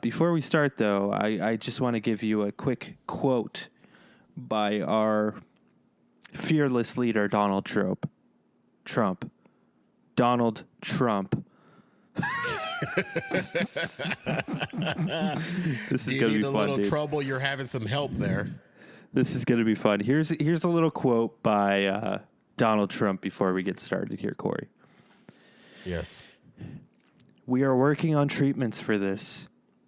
Before we start, though, I just want to give you a quick quote by our fearless leader, Donald Trump. Donald Trump. This is You going to need be a fun, little dude. trouble. You're having some help there. This is going to be fun. Here's a little quote by Donald Trump before we get started here, Cory. Yes. We are working on treatments for this.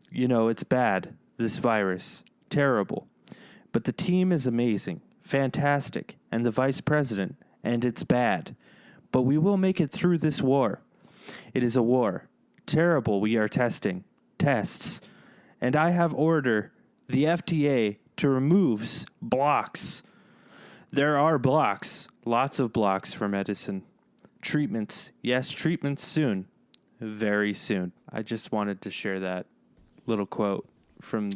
You know, it's bad, this virus. Terrible. But the team is amazing, fantastic, and the vice president, and it's bad. But we will make it through this war. It is a war. Terrible, we are testing. Tests. And I have ordered the FDA to remove blocks. There are blocks, lots of blocks for medicine. Treatments, yes, treatments soon. Very soon. I just wanted to share that little quote from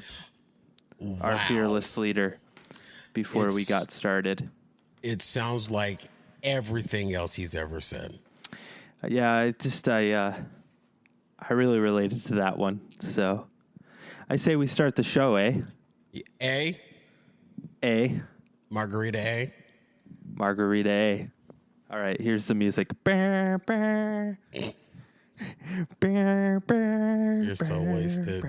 our fearless leader before we got started. It sounds like everything else he's ever said. Yeah, I really related to that one. So I say we start the show, eh? A? A. Margarita A? Margarita A. All right, here's the music. You're so wasted.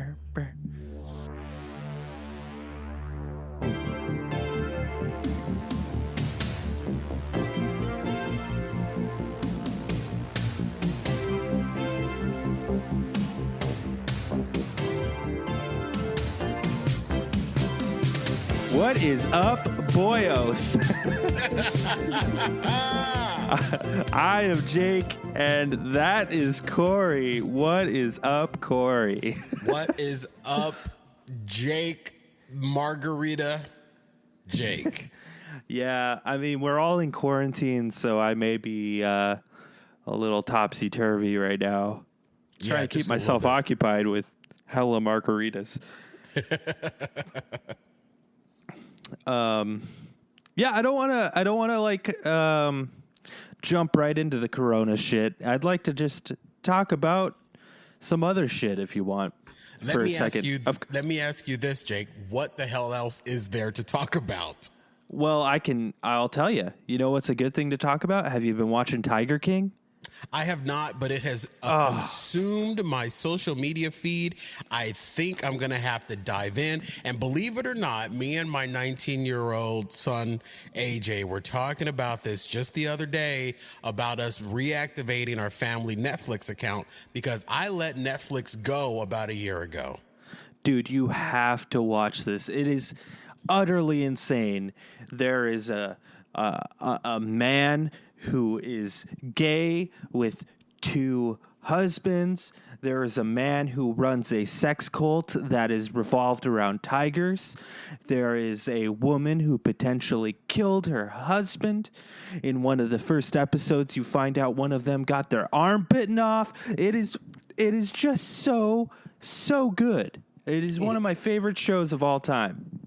What is up, boyos? I am Jake, and that is Cory. What is up, Cory? What is up, Jake? Margarita Jake. Yeah, I mean, we're all in quarantine, so I may be a little topsy-turvy right now. Trying to keep myself occupied with hella margaritas. Yeah, I don't want to like jump right into the corona shit. I'd like to just talk about some other shit if you want for a second. Let me ask you this, Jake. What the hell else is there to talk about? Well, I'll tell you. You know what's a good thing to talk about? Have you been watching Tiger King? I have not, but it has consumed my social media feed. I think I'm going to have to dive in. And believe it or not, me and my 19-year-old son, AJ, were talking about this just the other day about us reactivating our family Netflix account because I let Netflix go about a year ago. Dude, you have to watch this. It is utterly insane. There is a man who is gay with 2 husbands. There is a man who runs a sex cult that is revolved around tigers. There is a woman who potentially killed her husband. In one of the first episodes, you find out one of them got their arm bitten off. It is just so good. It is one of my favorite shows of all time.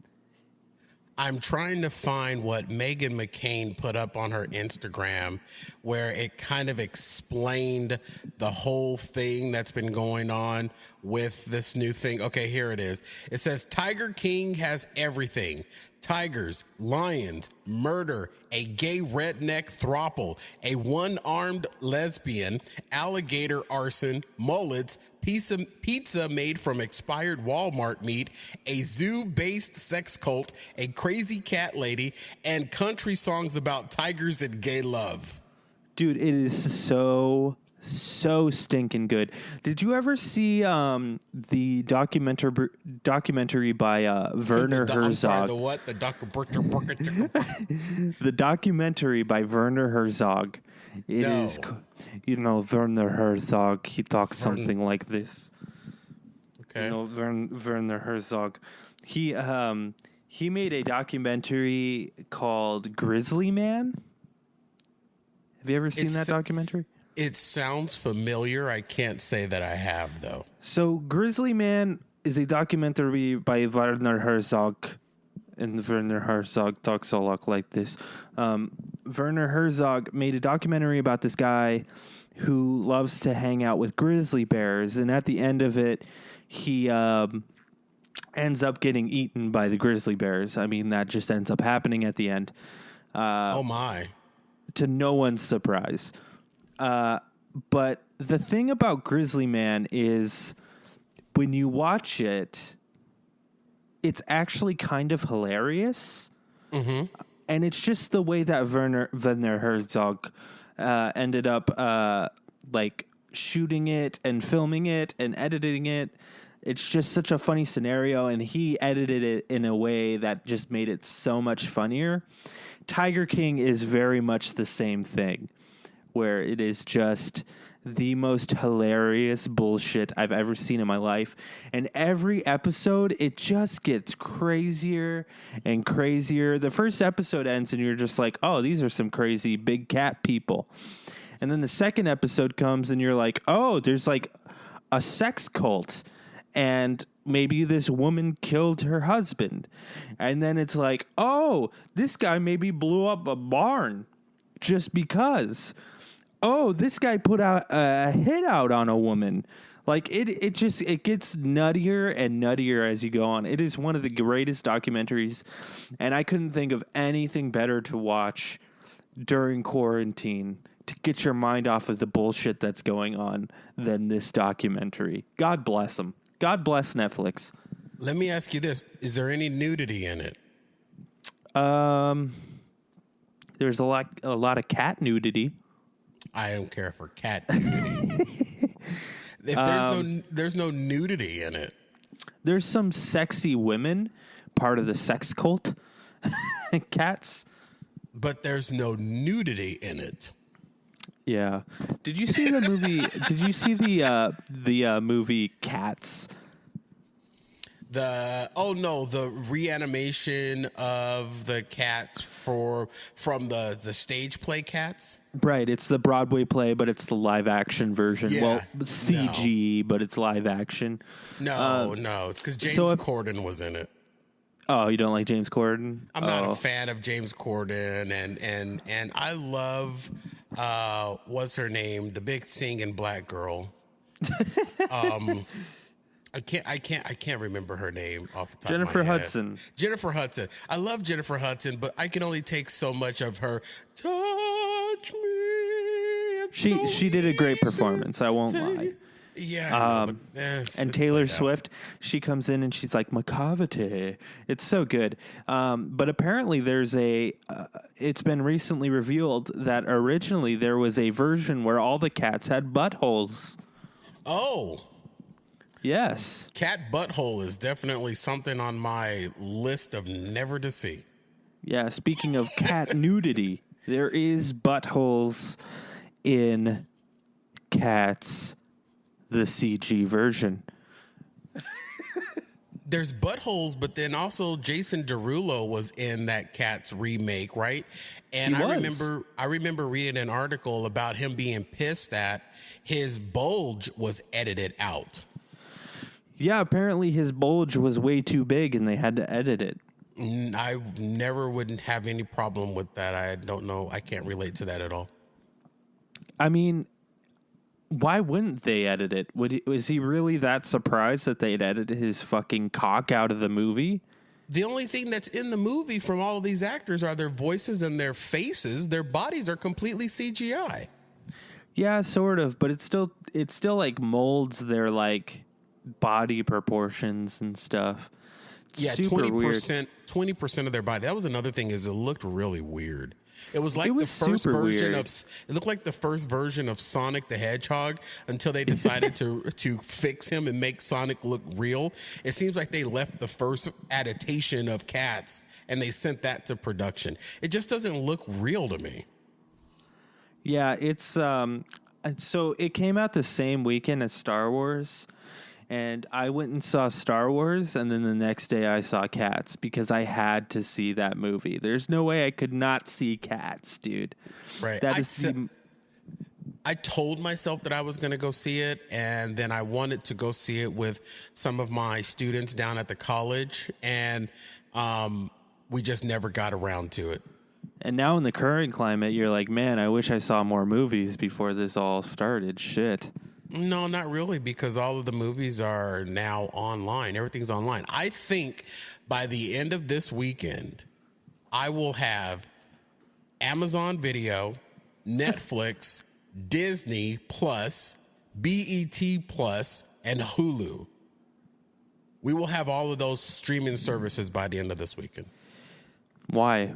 I'm trying to find what Meghan McCain put up on her Instagram where it kind of explained the whole thing that's been going on with this new thing. Okay, here it is. It says Tiger King has everything. Tigers, lions, murder, a gay redneck throuple, a one-armed lesbian, alligator arson, mullets, pizza made from expired Walmart meat, a zoo-based sex cult, a crazy cat lady, and country songs about tigers and gay love. Dude, it is so stinking good. Did you ever see the documentary by Werner Herzog? I'm sorry, the what? The The documentary by Werner Herzog. It is, you know, Werner Herzog. He talks something like this. Okay. You know, Werner Herzog. He made a documentary called Grizzly Man. Have you ever seen that documentary? It sounds familiar. I can't say that I have, though. So Grizzly Man is a documentary by Werner Herzog. And Werner Herzog talks a lot like this. Werner Herzog made a documentary about this guy who loves to hang out with grizzly bears, and at the end of it, he ends up getting eaten by the grizzly bears. I mean, that just ends up happening at the end. Oh my. To no one's surprise. But the thing about Grizzly Man is when you watch it, it's actually kind of hilarious. Mm-hmm. And it's just the way that Werner Herzog ended up like shooting it and filming it and editing it. It's just such a funny scenario, and he edited it in a way that just made it so much funnier. Tiger King is very much the same thing, where it is just the most hilarious bullshit I've ever seen in my life. And every episode, it just gets crazier and crazier. The first episode ends and you're just like, oh, these are some crazy big cat people. And then the second episode comes and you're like, oh, there's like a sex cult. And maybe this woman killed her husband. And then it's like, oh, this guy maybe blew up a barn just because. Oh, this guy put out a hit out on a woman. Like it gets nuttier and nuttier as you go on. It is one of the greatest documentaries, and I couldn't think of anything better to watch during quarantine to get your mind off of the bullshit that's going on than this documentary. God bless them. God bless Netflix. Let me ask you this. Is there any nudity in it? There's a lot of cat nudity. I don't care for cat nudity. If there's no nudity in it. There's some sexy women, part of the sex cult. Cats. But there's no nudity in it. Yeah. Did you see the movie? Did you see the movie Cats? The reanimation of the cats from the stage play Cats. Right, it's the Broadway play, but it's the live action version. Yeah, well, CG, but it's live action. No, it's because James Corden was in it. Oh, you don't like James Corden? I'm not a fan of James Corden, and I love what's her name, the big singing black girl. I can't remember her name off the top Jennifer of my head. Hudson. Jennifer Hudson. I love Jennifer Hudson, but I can only take so much of her. Touch me. She did a great performance. I won't lie. Yeah. And Taylor Swift, she comes in and she's like, McCavity. It's so good. But apparently there's it's been recently revealed that originally there was a version where all the cats had buttholes. Oh. Yes. Cat butthole is definitely something on my list of never to see. Yeah, speaking of cat nudity, there is buttholes in Cats, the CG version. There's buttholes, but then also Jason Derulo was in that Cats remake, right? And I remember reading an article about him being pissed that his bulge was edited out. Yeah, apparently his bulge was way too big and they had to edit it. I never wouldn't have any problem with that. I don't know. I can't relate to that at all. I mean, why wouldn't they edit it? Was he really that surprised that they'd edited his fucking cock out of the movie? The only thing that's in the movie from all of these actors are their voices and their faces. Their bodies are completely CGI. Yeah, sort of, but it still like molds their like body proportions and stuff. Yeah, super 20% of their body. That was another thing, is it looked really weird. It was like the first version weird. it looked like the first version of Sonic the Hedgehog until they decided to fix him and make Sonic look real. It seems like they left the first adaptation of Cats and they sent that to production. It just doesn't look real to me. Yeah, it's so it came out the same weekend as Star Wars. And I went and saw Star Wars, and then the next day I saw Cats because I had to see that movie. There's no way I could not see Cats, dude. Right. I told myself that I was going to go see it, and then I wanted to go see it with some of my students down at the college, and we just never got around to it. And now in the current climate, you're like, man, I wish I saw more movies before this all started. Shit. No, not really, because all of the movies are now online. Everything's online. I think by the end of this weekend, I will have Amazon Video, Netflix, Disney Plus, BET Plus, and Hulu. We will have all of those streaming services by the end of this weekend. Why?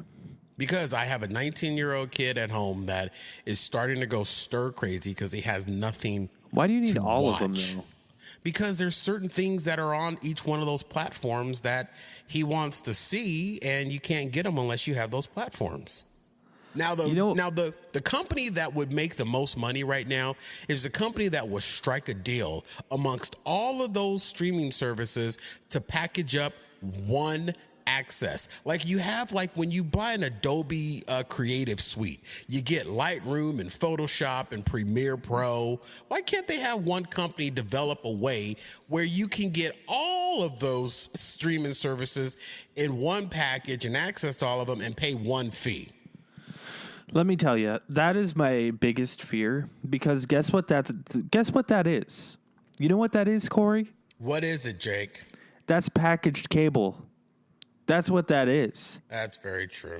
Because I have a 19-year-old kid at home that is starting to go stir crazy because he has nothing. Why do you need to all watch. of them, though? Because there's certain things that are on each one of those platforms that he wants to see, and you can't get them unless you have those platforms. Now, the company that would make the most money right now is the company that would strike a deal amongst all of those streaming services to package up one access. Like you have, like when you buy an Adobe Creative Suite, you get Lightroom and Photoshop and Premiere Pro. Why can't they have one company develop a way where you can get all of those streaming services in one package and access to all of them and pay one fee? Let me tell you, that is my biggest fear, because guess what that is? You know what that is, Cory? What is it, Jake? That's packaged cable. That's what that is. That's very true.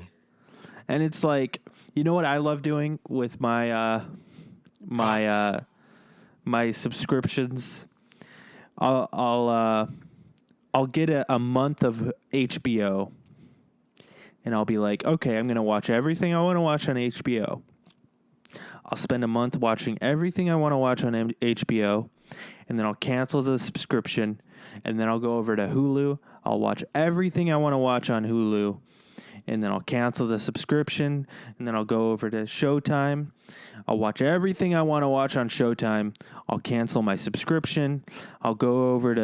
And it's like, you know what I love doing with my my subscriptions? I'll get a month of HBO, and I'll be like, okay, I'm going to watch everything I want to watch on HBO. I'll spend a month watching everything I want to watch on HBO, and then I'll cancel the subscription, and then I'll go over to Hulu. I'll watch everything I want to watch on Hulu, and then I'll cancel the subscription, and then I'll go over to Showtime. I'll watch everything I want to watch on Showtime. I'll cancel my subscription. I'll go over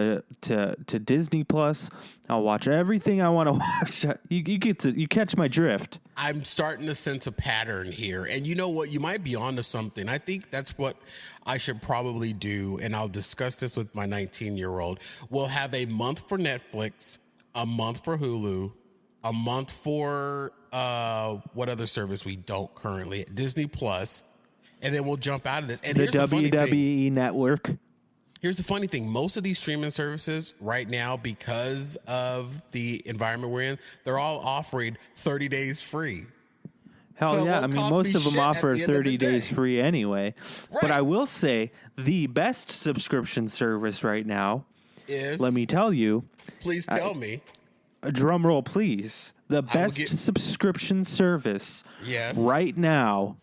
to Disney Plus. I'll watch everything I want to watch. You catch my drift. I'm starting to sense a pattern here. And you know what? You might be onto something. I think that's what I should probably do. And I'll discuss this with my 19-year-old. We'll have a month for Netflix, a month for Hulu, a month for what other service we don't currently, Disney Plus, and then we'll jump out of this. And The here's the funny thing. WWE Network. Here's the funny thing. Most of these streaming services right now, because of the environment we're in, they're all offering 30 days free. Hell So it yeah. I won't mean, cost most me of them shit at offer the end of the 30 days day. free anyway. But Right. I will say the best subscription service right now, Is let me tell you, please tell me. a drum roll please, the best get- subscription service Yes. right now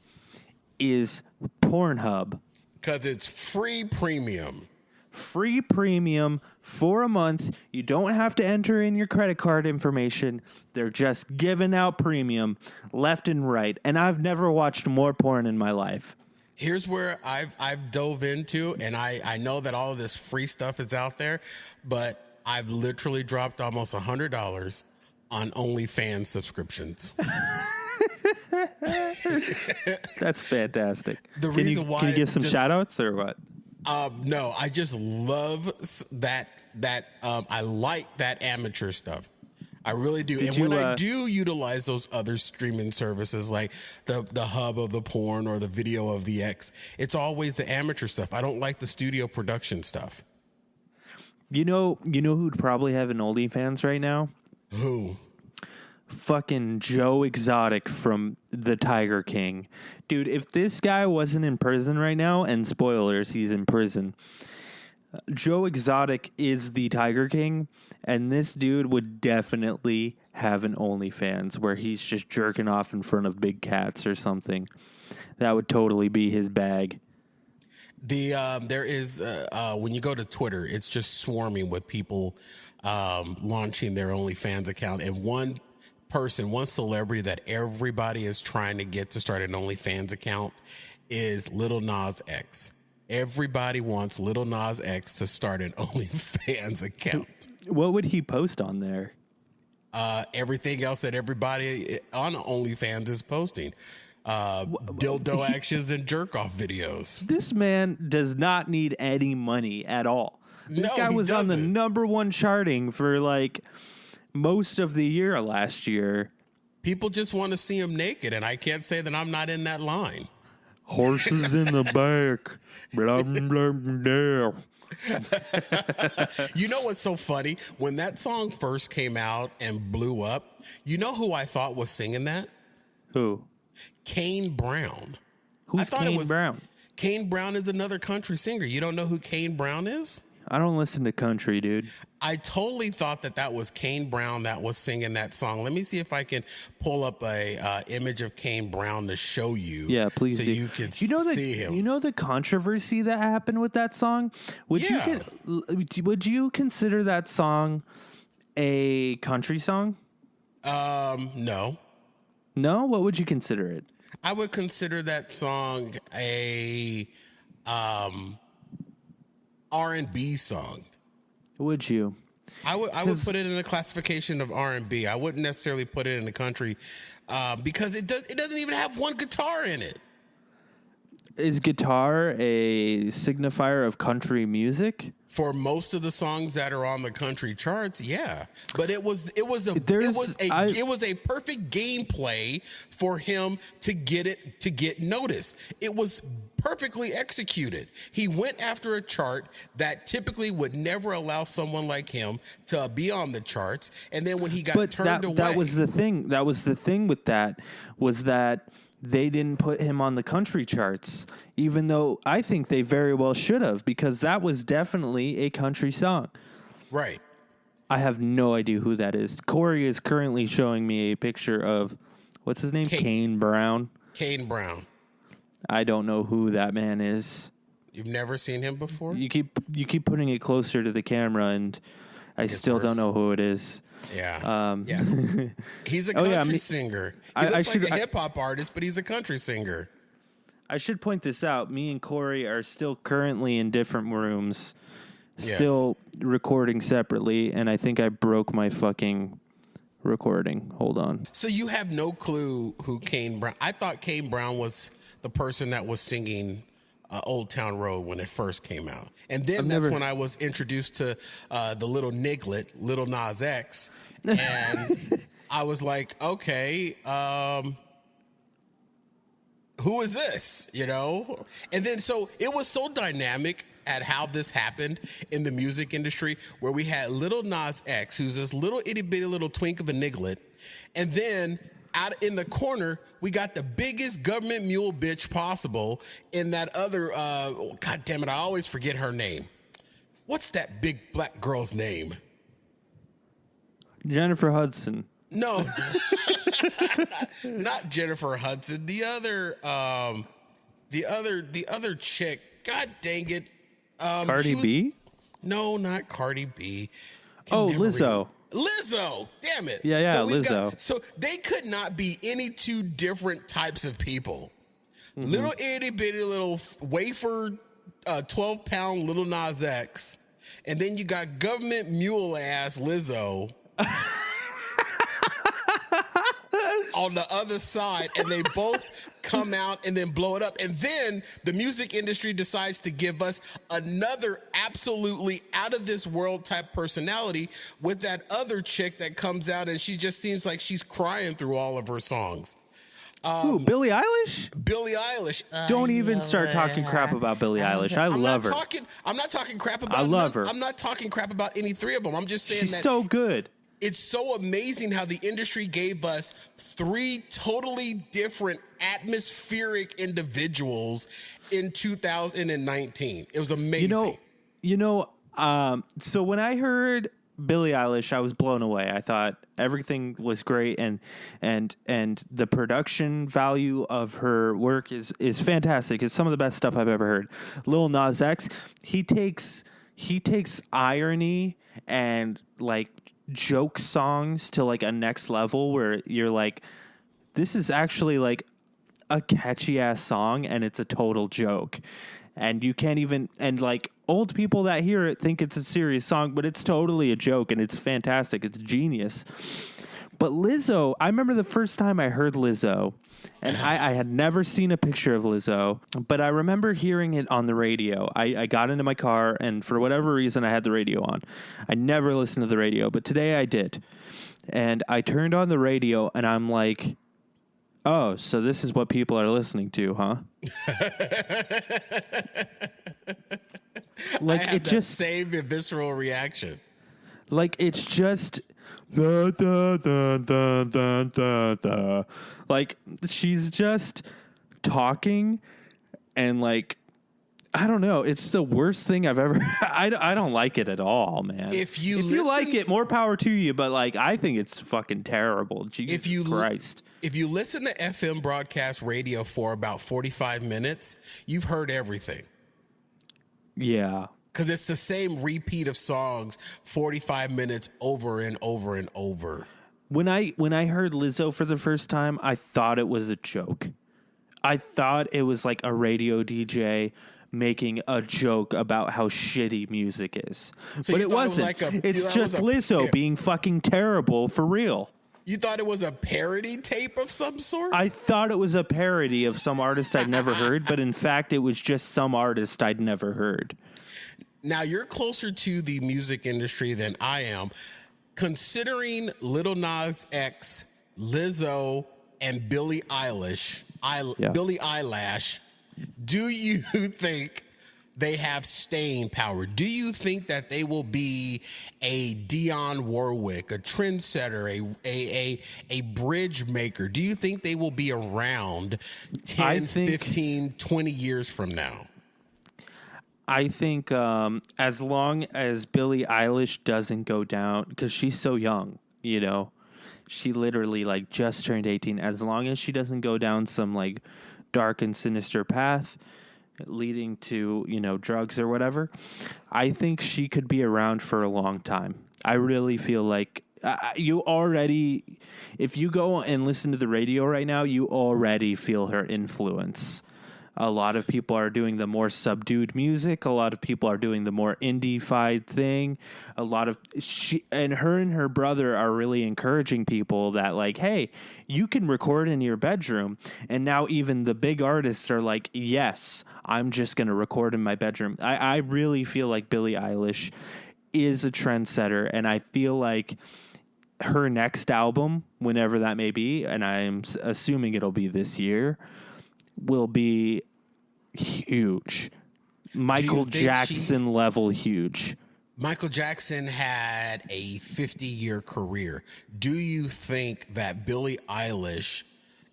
is Pornhub. Because it's free premium. Free premium for a month. You don't have to enter in your credit card information. They're just giving out premium left and right. And I've never watched more porn in my life. Here's where I've dove into, and I know that all of this free stuff is out there, but I've literally dropped almost $100 on OnlyFans subscriptions. That's fantastic. The Can reason why you give some just- shout outs or what? No, I just love that I like that amateur stuff. I really do. Did And you, when I do utilize those other streaming services like the hub of the porn or the video of the X, it's always the amateur stuff. I don't like the studio production stuff. You know who'd probably have an OnlyFans right now? Who? Fucking Joe Exotic from The Tiger King. Dude, if this guy wasn't in prison right now, and spoilers, he's in prison. Joe Exotic is the Tiger King, and this dude would definitely have an OnlyFans where he's just jerking off in front of big cats or something. That would totally be his bag. There is when you go to Twitter, it's just swarming with people launching their OnlyFans account, and one celebrity that everybody is trying to get to start an OnlyFans account is Lil Nas X. Everybody wants Lil Nas X to start an OnlyFans account. What would he post on there? Everything else that everybody on OnlyFans is posting. Dildo actions and jerk off videos. This man does not need any money at all. This No, guy he was on the doesn't. #1 charting for like most of the year last year. People just want to see him naked, and I can't say that I'm not in that line. Horses in the back. Blah, blah, blah. You know what's so funny? When that song first came out and blew up, you know who I thought was singing that? Who? Kane Brown. Who's Kane Brown? Kane Brown is another country singer. You don't know who Kane Brown is? I don't listen to country, dude. I totally thought that was Kane Brown that was singing that song. Let me see if I can pull up a image of Kane Brown to show you. Yeah, please so do. You can see him. You know the controversy that happened with that song? Would you consider that song a country song? No. No? What would you consider it? I would consider that song a R&B song. Would you? I would put it in the classification of R&B. I wouldn't necessarily put it in the country because it doesn't even have one guitar in it. Is guitar a signifier of country music? For most of the songs that are on the country charts, yeah. But it was a perfect gameplay for him to get noticed. It was perfectly executed. He went after a chart that typically would never allow someone like him to be on the charts. And then when he got turned away, that was the thing. That was the thing with that was that they didn't put him on the country charts, even though I think they very well should have, because that was definitely a country song. Right. I have no idea who that is. Cory is currently showing me a picture of, what's his name? Kane Brown. Kane Brown. I don't know who that man is. You've never seen him before? You keep putting it closer to the camera, and I still don't know who it is. Yeah. Yeah. He's a country singer. He looks like a hip hop artist, but he's a country singer. I should point this out. Me and Cory are still currently in different rooms, still recording separately, and I think I broke my fucking recording. Hold on. So you have no clue who Kane Brown... I thought Kane Brown was the person that was singing Old Town Road when it first came out. And then when I was introduced to the little niglet, Lil Nas X, and I was like, okay, who is this? You know? And then so it was so dynamic at how this happened in the music industry, where we had Lil Nas X, who's this little itty bitty little twink of a niglet, and then out in the corner, we got the biggest government mule bitch possible in that other, God damn it, I always forget her name. What's that big black girl's name? Jennifer Hudson. No, not Jennifer Hudson. The other chick. God dang it. Cardi B? No, not Cardi B. Lizzo. Lizzo, damn it. Yeah, Lizzo. So they could not be any two different types of people. Mm-hmm. Little itty bitty little wafer, 12-pound Lil Nas X, and then you got government mule ass Lizzo on the other side, and they both come out and then blow it up. And then the music industry decides to give us another absolutely out of this world type personality with that other chick that comes out and she just seems like she's crying through all of her songs. Who, Billie Eilish? Billie Eilish. Don't even start talking crap about Billie Eilish. I love her. I'm not talking crap about I love her. I'm not talking crap about any three of them. I'm just saying she's so good. It's so amazing how the industry gave us three totally different atmospheric individuals in 2019. It was amazing. So when I heard Billie Eilish, I was blown away. I thought everything was great, and the production value of her work is fantastic. It's some of the best stuff I've ever heard. Lil Nas X, he takes irony and like joke songs to like a next level where you're like, this is actually like a catchy ass song and it's a total joke. And you can't even, and like old people that hear it think it's a serious song, but it's totally a joke and it's fantastic. It's genius. But Lizzo, I remember the first time I heard Lizzo, and I had never seen a picture of Lizzo, but I remember hearing it on the radio. I got into my car, and for whatever reason, I had the radio on. I never listened to the radio, but today I did. And I turned on the radio, and I'm like, oh, so this is what people are listening to, huh? Like, I had that same visceral reaction. Like, it's just... Da, da, da, da, da, da, da. Like, she's just talking, and like, I don't know. It's the worst thing I've ever. I don't like it at all, man. If you like it, more power to you. But like, I think it's fucking terrible. Jesus Christ. If you listen to FM broadcast radio for about 45 minutes, you've heard everything. Yeah. Because it's the same repeat of songs, 45 minutes over and over and over. When I heard Lizzo for the first time, I thought it was a joke. I thought it was like a radio DJ making a joke about how shitty music is. So but it wasn't. It's just Lizzo being fucking terrible for real. You thought it was a parody tape of some sort? I thought it was a parody of some artist I'd never heard, but in fact, it was just some artist I'd never heard. Now, you're closer to the music industry than I am. Considering Lil Nas X, Lizzo, and Billie Eilish, do you think they have staying power? Do you think that they will be a Dionne Warwick, a trendsetter, a bridge maker? Do you think they will be around 10, 15, 20 years from now? I think as long as Billie Eilish doesn't go down, because she's so young, you know, she literally like just turned 18. As long as she doesn't go down some like dark and sinister path leading to, you know, drugs or whatever, I think she could be around for a long time. I really feel like if you go and listen to the radio right now, you already feel her influence. A lot of people are doing the more subdued music. A lot of people are doing the more indie-fied thing. Her and her brother are really encouraging people that like, hey, you can record in your bedroom. And now even the big artists are like, yes, I'm just going to record in my bedroom. I really feel like Billie Eilish is a trendsetter. And I feel like her next album, whenever that may be, and I'm assuming it'll be this year, will be huge. Michael Jackson level huge. Michael Jackson had a 50-year career. Do you think that Billie Eilish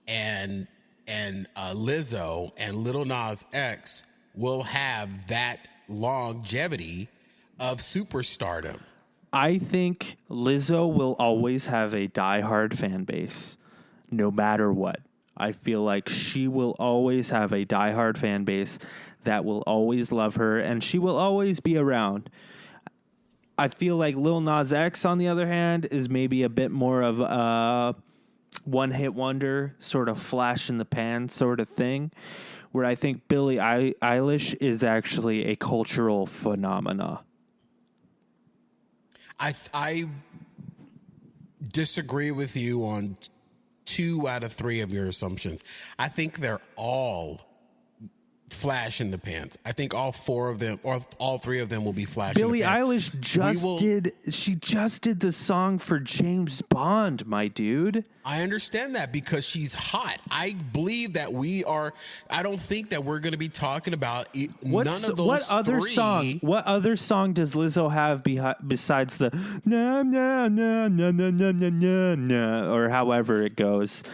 and Lizzo and Lil Nas X will have that longevity of superstardom? I think Lizzo will always have a diehard fan base, no matter what. I feel like she will always have a diehard fan base that will always love her, and she will always be around. I feel like Lil Nas X, on the other hand, is maybe a bit more of a one-hit wonder, sort of flash in the pan sort of thing, where I think Billie Eilish is actually a cultural phenomena. I disagree with you on 2 out of 3 of your assumptions. I think they're all flash in the pants. I think all 4 of them or all 3 of them will be flash Billie in the pants. Eilish just did the song for James Bond, my dude. I understand that because she's hot. I believe that I don't think that we're going to be talking about none of those What other song does Lizzo have besides the na na na na na na na na na, or however it goes?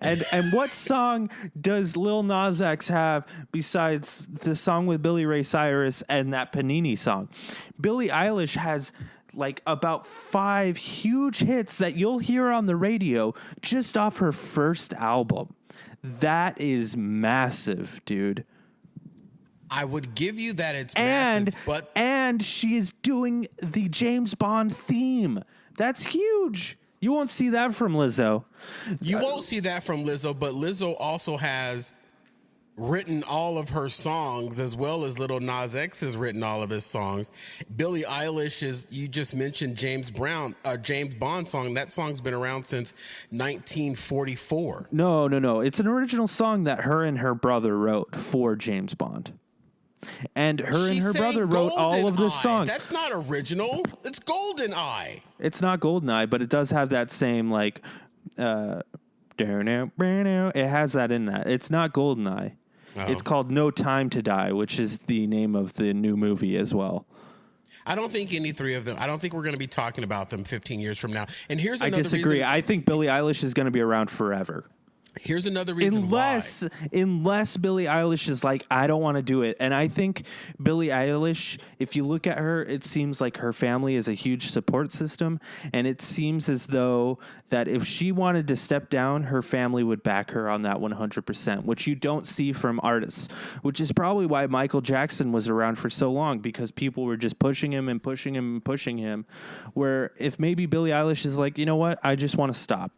and what song does Lil Nas X have besides the song with Billy Ray Cyrus and that Panini song? Billie Eilish has like about 5 huge hits that you'll hear on the radio just off her first album. That is massive, dude. I would give you that it's massive, and she is doing the James Bond theme. That's huge. You won't see that from Lizzo. You won't see that from Lizzo, but Lizzo also has written all of her songs, as well as Lil Nas X has written all of his songs. Billie Eilish is, you just mentioned James Bond song. That song's been around since 1944. No. It's an original song that her and her brother wrote for James Bond. And her and her brother wrote all of the songs. That's not original. It's Golden Eye. It's not GoldenEye, but it does have that same like it has that in that. It's not GoldenEye. Oh. It's called No Time to Die, which is the name of the new movie as well. I don't think any three of them, I don't think we're going to be talking about them 15 years from now. And here's another reason. I disagree. I think Billie Eilish is going to be around forever. Here's another reason unless Billie Eilish is like, I don't want to do it. And I think Billie Eilish, if you look at her, it seems like her family is a huge support system. And it seems as though that if she wanted to step down, her family would back her on that 100%, which you don't see from artists, which is probably why Michael Jackson was around for so long, because people were just pushing him and pushing him and pushing him. Where if maybe Billie Eilish is like, you know what, I just want to stop.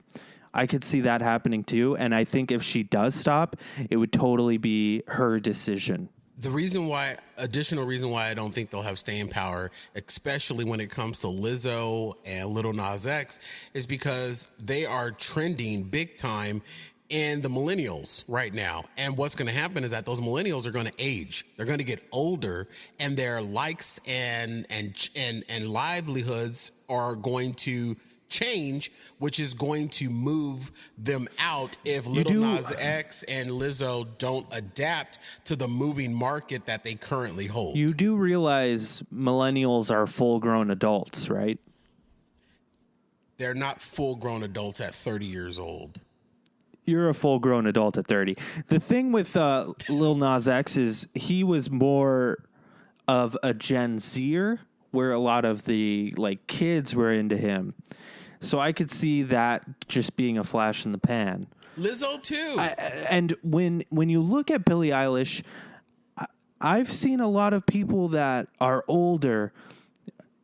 I could see that happening too, and I think if she does stop, it would totally be her decision. Additional reason why I don't think they'll have staying power, especially when it comes to Lizzo and Lil Nas X, is because they are trending big time in the millennials right now. And what's going to happen is that those millennials are going to age. They're going to get older, and their likes and livelihoods are going to change, which is going to move them out if Lil Nas X and Lizzo don't adapt to the moving market that they currently hold. You do realize millennials are full-grown adults, right? They're not full-grown adults at 30 years old. You're a full-grown adult at 30. The thing with Lil Nas X is he was more of a Gen Zer, where a lot of the like kids were into him. So I could see that just being a flash in the pan. Lizzo too. And when you look at Billie Eilish, I've seen a lot of people that are older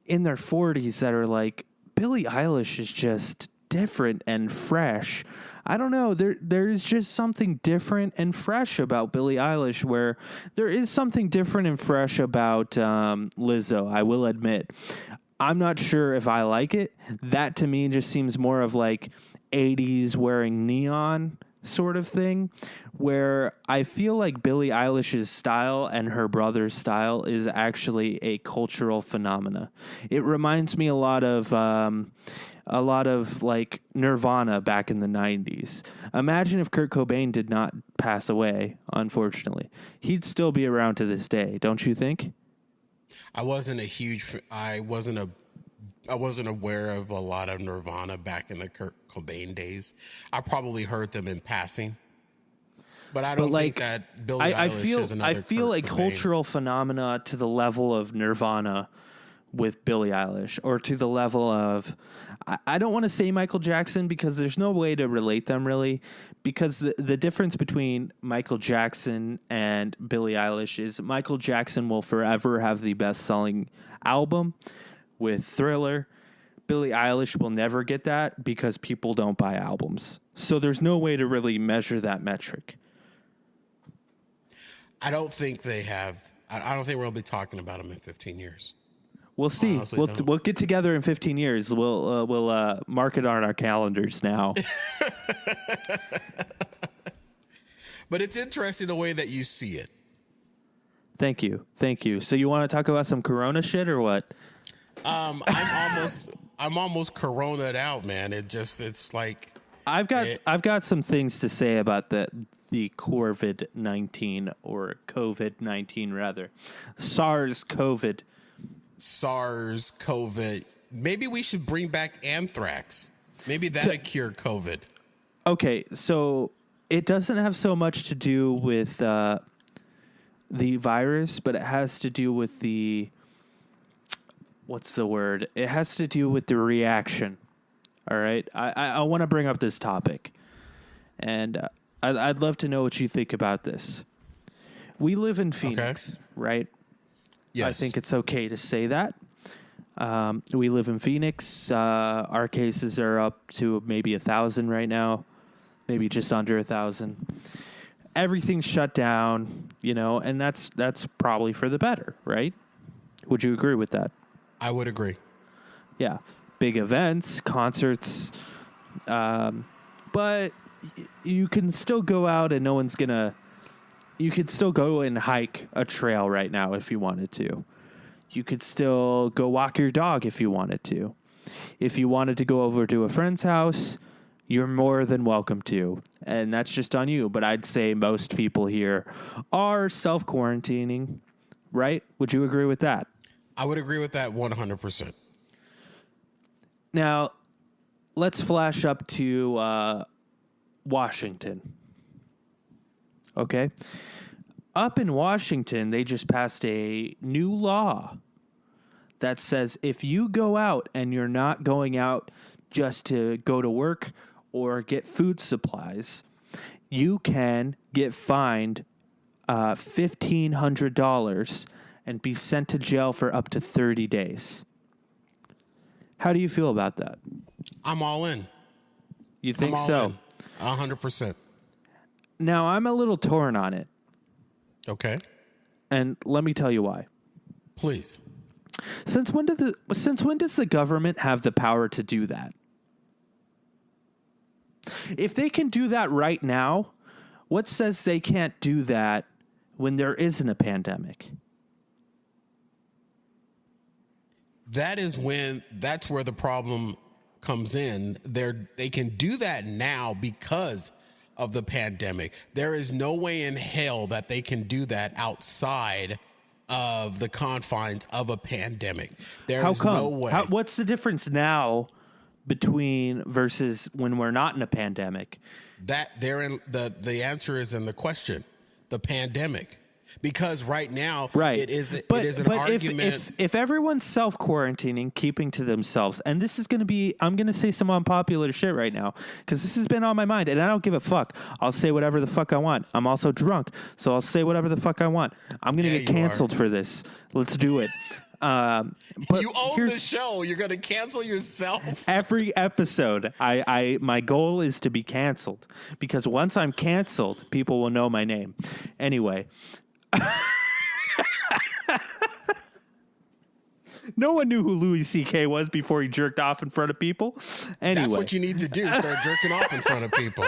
in their 40s that are like, Billie Eilish is just different and fresh. I don't know. There's just something different and fresh about Billie Eilish, where there is something different and fresh about Lizzo, I will admit. I'm not sure if I like it. That to me just seems more of like 80s wearing neon sort of thing, where I feel like Billie Eilish's style and her brother's style is actually a cultural phenomena. It reminds me a lot of like Nirvana back in the 90s. Imagine if Kurt Cobain did not pass away, unfortunately. He'd still be around to this day, don't you think? I wasn't aware of a lot of Nirvana back in the Kurt Cobain days. I probably heard them in passing, but I don't think that Billie Eilish is another. I feel Kurt a Cobain. cultural phenomena to the level of Nirvana with Billie Eilish, or to the level of, I don't want to say Michael Jackson, because there's no way to relate them really, because the difference between Michael Jackson and Billie Eilish is Michael Jackson will forever have the best-selling album with Thriller. Billie Eilish will never get that because people don't buy albums. So there's no way to really measure that metric. I don't think they have. I don't think we'll be talking about them in 15 years. We'll see. We'll get together in 15 years. We'll mark it on our calendars now. But it's interesting the way that you see it. Thank you. So you want to talk about some Corona shit or what? I'm almost corona'd out, man. It's like I've got some things to say about the COVID-19, or COVID-19 rather. SARS-CoV. Maybe we should bring back anthrax. Maybe that'd cure COVID. Okay, so it doesn't have so much to do with the virus, but it has to do with what's the word? It has to do with the reaction. All right, I want to bring up this topic, and I'd love to know what you think about this. We live in Phoenix, right? Yes. I think it's okay to say that. We live in Phoenix. Our cases are up to maybe 1,000 right now, maybe just under 1,000. everything's shut down, and that's probably for the better, right? Would you agree with that? I would agree. Yeah. Big events, concerts, but you can still go out and no one's gonna. You could still go and hike a trail right now if you wanted to. You could still go walk your dog if you wanted to. If you wanted to go over to a friend's house, you're more than welcome to. And that's just on you. But I'd say most people here are self-quarantining, right? Would you agree with that? I would agree with that 100%. Now, let's flash up to Washington. Okay? Up in Washington, they just passed a new law that says if you go out and you're not going out just to go to work or get food supplies, you can get fined $1,500 and be sent to jail for up to 30 days. How do you feel about that? I'm all in. You think so? 100%. Now, I'm a little torn on it. Okay. And let me tell you why. Please. Since when does the government have the power to do that? If they can do that right now, what says they can't do that when there isn't a pandemic? That's where the problem comes in. They can do that now because of the pandemic. There is no way in hell that they can do that outside of the confines of a pandemic. There is no way. What's the difference now between versus when we're not in a pandemic? The answer is in the question, the pandemic. Because right now, right. it is an argument. If everyone's self-quarantining, keeping to themselves, and this is going to be, I'm going to say some unpopular shit right now, because this has been on my mind, and I don't give a fuck. I'll say whatever the fuck I want. I'm also drunk, so I'll say whatever the fuck I want. I'm going to get canceled for this. Let's do it. But you own the show. You're going to cancel yourself. Every episode, my goal is to be canceled, because once I'm canceled, people will know my name. Anyway. No one knew who Louis C.K. was before he jerked off in front of people. Anyway. That's what you need to do. Start jerking off in front of people.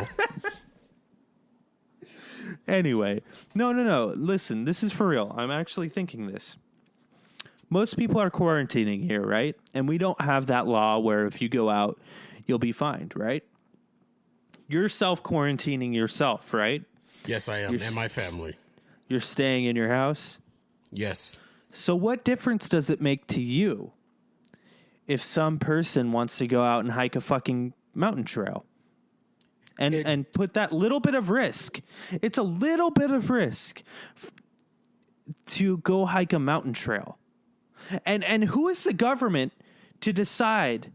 Anyway. No. Listen, this is for real. I'm actually thinking this. Most people are quarantining here, right? And we don't have that law where if you go out, you'll be fined, right? You're self-quarantining yourself, right? Yes, I am. And my family. You're staying in your house? Yes. So what difference does it make to you if some person wants to go out and hike a fucking mountain trail and put that little bit of risk? It's a little bit of risk to go hike a mountain trail. And who is the government to decide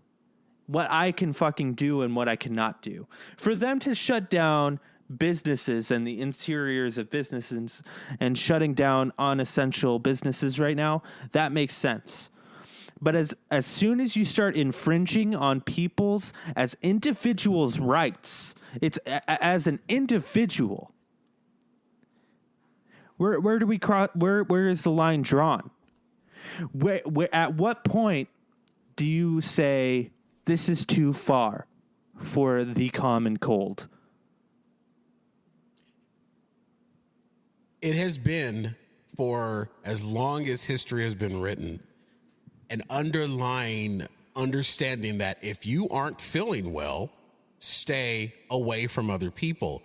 what I can fucking do and what I cannot do? For them to shut down businesses and the interiors of businesses and shutting down unessential businesses right now, that makes sense. But as soon as you start infringing on people's as individuals' rights, it's as an individual. Where do we cross? Where is the line drawn? Where at what point do you say this is too far for the common cold? It has been, for as long as history has been written, an underlying understanding that if you aren't feeling well, stay away from other people.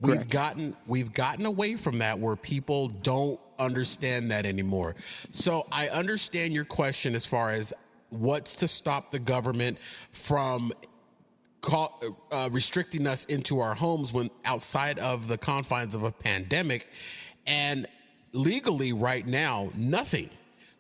We've gotten away from that, where people don't understand that anymore. So I understand your question as far as what's to stop the government from restricting us into our homes when outside of the confines of a pandemic. And legally right now, nothing.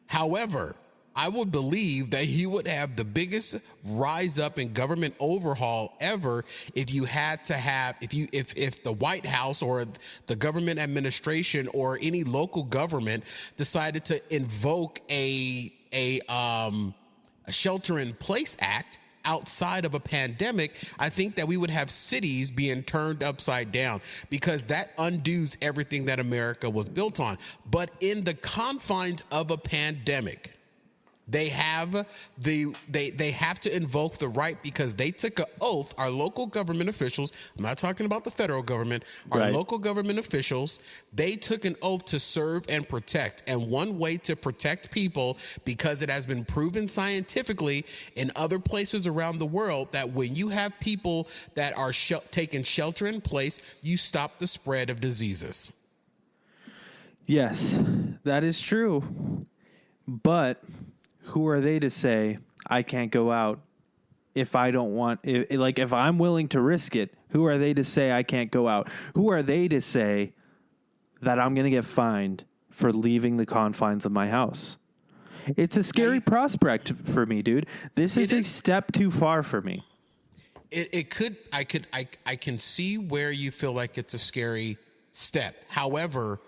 However, I would believe that you would have the biggest rise up in government overhaul ever if you had to have, if the White House or the government administration or any local government decided to invoke a shelter in place act outside of a pandemic, I think that we would have cities being turned upside down, because that undoes everything that America was built on. But in the confines of a pandemic, they have they have to invoke the right, because they took an oath. Our local government officials, I'm not talking about the federal government, our Right. local government officials, they took an oath to serve and protect. And one way to protect people, because it has been proven scientifically in other places around the world, that when you have people that are taking shelter in place, you stop the spread of diseases. Yes, that is true. But who are they to say I can't go out if I don't want, if I'm willing to risk it? Who are they to say I can't go out? Who are they to say that I'm going to get fined for leaving the confines of my house? It's a scary prospect for me, dude. This is a step too far for me. I can see where you feel like it's a scary step. However,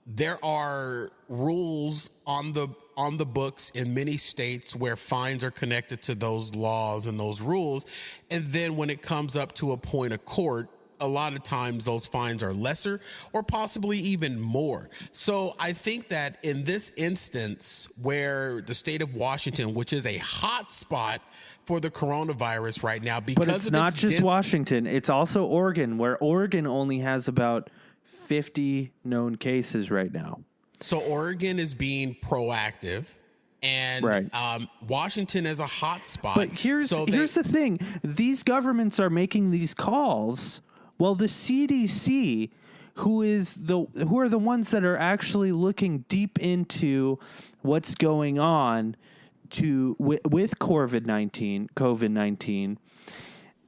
there are rules on the books in many states where fines are connected to those laws and those rules. And then when it comes up to a point of court, a lot of times those fines are lesser or possibly even more. So I think that in this instance, where the state of Washington, which is a hot spot for the coronavirus right now, because But it's not just Washington. It's also Oregon, where Oregon only has about 50 known cases right now. So Oregon is being proactive, and Right. Washington is a hot spot. But here's the thing. These governments are making these calls. Well, the CDC, who are the ones that are actually looking deep into what's going on with COVID-19,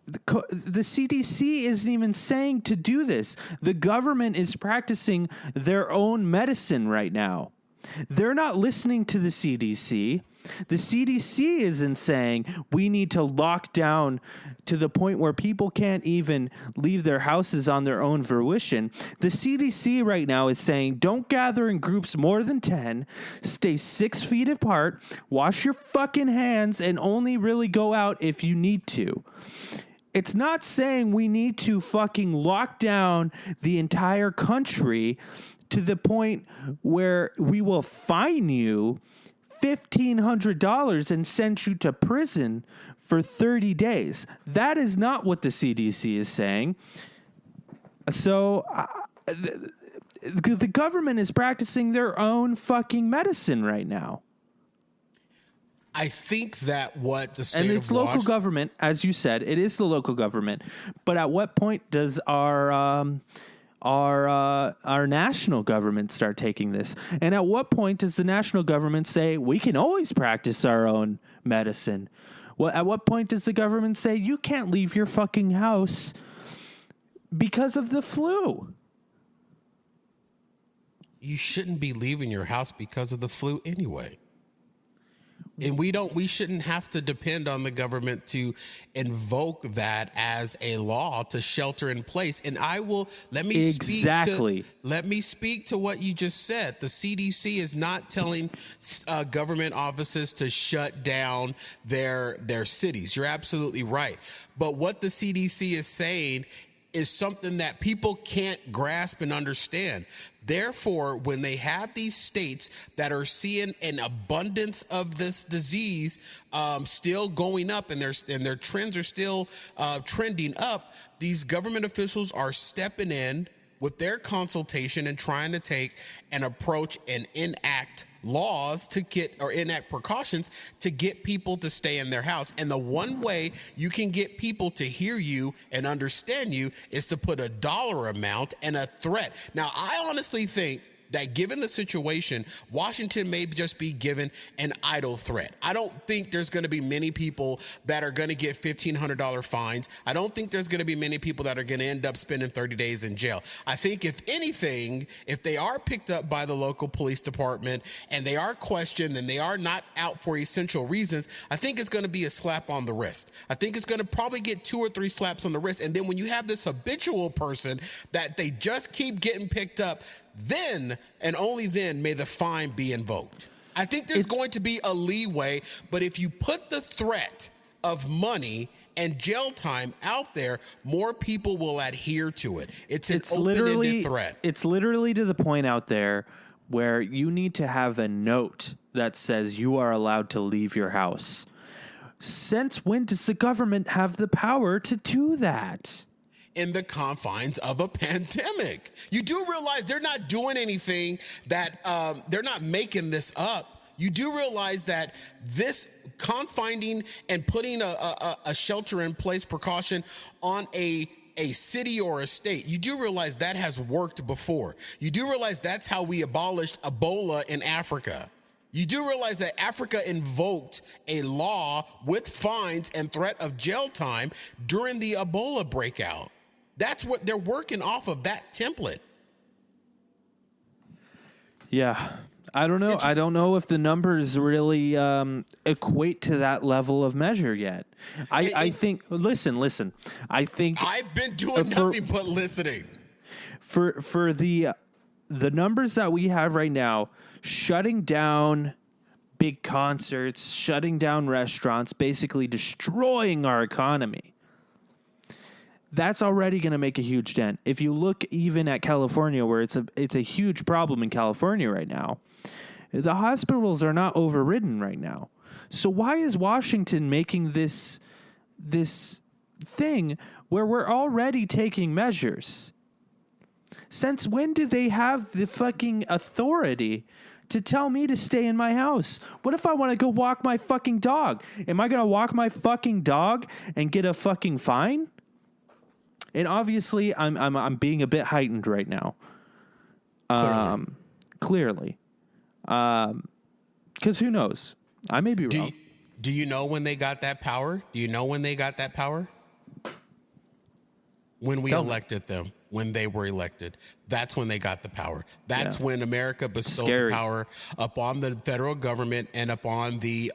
the CDC isn't even saying to do this. The government is practicing their own medicine right now. They're not listening to the CDC. The CDC isn't saying we need to lock down to the point where people can't even leave their houses on their own fruition. The CDC right now is saying don't gather in groups more than 10, stay 6 feet apart, wash your fucking hands, and only really go out if you need to. It's not saying we need to fucking lock down the entire country to the point where we will fine you $1,500 and send you to prison for 30 days. That is not what the CDC is saying. So the government is practicing their own fucking medicine right now. I think that what the state and of it's local government, as you said, it is the local government. But at what point does our national government start taking this? And at what point does the national government say we can always practice our own medicine? Well, at what point does the government say you can't leave your fucking house because of the flu? You shouldn't be leaving your house because of the flu anyway. And we shouldn't have to depend on the government to invoke that as a law to shelter in place. And let me speak to what you just said. The CDC is not telling government offices to shut down their cities. You're absolutely right. But what the CDC is saying is something that people can't grasp and understand. Therefore, when they have these states that are seeing an abundance of this disease still going up, and their trends are still trending up, these government officials are stepping in with their consultation and trying to take an approach and enact laws enact precautions to get people to stay in their house. And the one way you can get people to hear you and understand you is to put a dollar amount and a threat. Now, I honestly think that given the situation, Washington may just be given an idle threat. I don't think there's going to be many people that are going to get $1,500 fines. I don't think there's going to be many people that are going to end up spending 30 days in jail. I think if anything, if they are picked up by the local police department and they are questioned and they are not out for essential reasons, I think it's going to be a slap on the wrist. I think it's going to probably get 2 or 3 slaps on the wrist. And then when you have this habitual person that they just keep getting picked up, then and only then may the fine be invoked. I think there's going to be a leeway, but if you put the threat of money and jail time out there, more people will adhere to it. It's an open-ended threat. It's literally to the point out there where you need to have a note that says you are allowed to leave your house. Since when does the government have the power to do that? In the confines of a pandemic. You do realize they're not doing anything that they're not making this up. You do realize that this confining and putting a shelter in place precaution on a city or a state, you do realize that has worked before. You do realize that's how we abolished Ebola in Africa. You do realize that Africa invoked a law with fines and threat of jail time during the Ebola breakout. That's what they're working off of, that template. Yeah. I don't know. I don't know if the numbers really equate to that level of measure yet. I think, listen, I think I've been doing nothing but listening. For the numbers that we have right now, shutting down big concerts, shutting down restaurants, basically destroying our economy. That's already going to make a huge dent. If you look even at California, where it's a huge problem in California right now, the hospitals are not overridden right now. So why is Washington making this thing where we're already taking measures? Since when do they have the fucking authority to tell me to stay in my house? What if I want to go walk my fucking dog? Am I going to walk my fucking dog and get a fucking fine? And obviously, I'm being a bit heightened right now. Clearly. Because who knows? I may be wrong. Do you know when they got that power? Do you know when they got that power? When we elected them, when they were elected. That's when they got the power. That's when America bestowed the power upon the federal government and upon the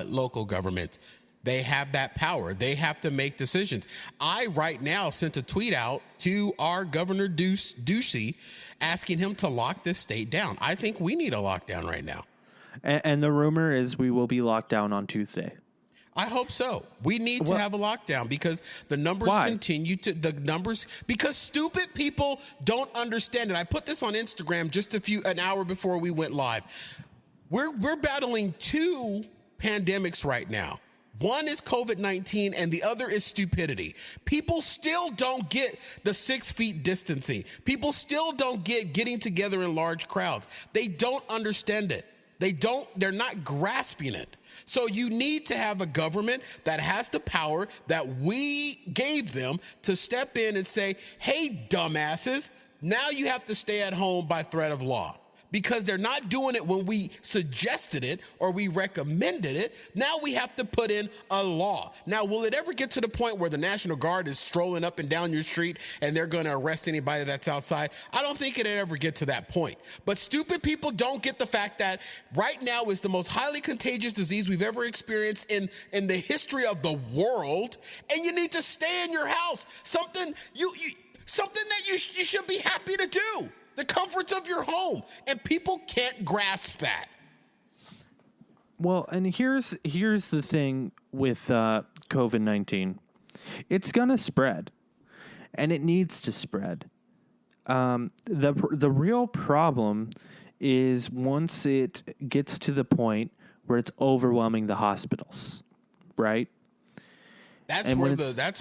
local government. They have that power. They have to make decisions. I right now sent a tweet out to our Governor Ducey asking him to lock this state down. I think we need a lockdown right now. And the rumor is we will be locked down on Tuesday. I hope so. We need to have a lockdown because the numbers because stupid people don't understand it. I put this on Instagram just an hour before we went live. We're battling two pandemics right now. One is COVID-19 and the other is stupidity. People still don't get the 6 feet distancing. People still don't get getting together in large crowds. They don't understand it. They're not grasping it. So you need to have a government that has the power that we gave them to step in and say, hey, dumbasses, now you have to stay at home by threat of law. Because they're not doing it when we suggested it or we recommended it. Now we have to put in a law. Now, will it ever get to the point where the National Guard is strolling up and down your street and they're going to arrest anybody that's outside? I don't think it'll ever get to that point. But stupid people don't get the fact that right now is the most highly contagious disease we've ever experienced in the history of the world. And you need to stay in your house. Something that you should be happy to do. The comforts of your home. And people can't grasp that. Well, and here's the thing with COVID-19. It's going to spread. And it needs to spread. The real problem is once it gets to the point where it's overwhelming the hospitals, right? That's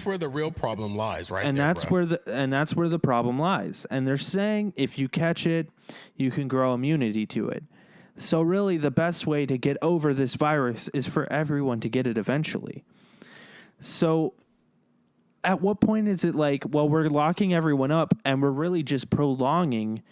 where the real problem lies, right? And that's where the problem lies. And they're saying if you catch it, you can grow immunity to it. So really the best way to get over this virus is for everyone to get it eventually. So at what point is it like, well, we're locking everyone up and we're really just prolonging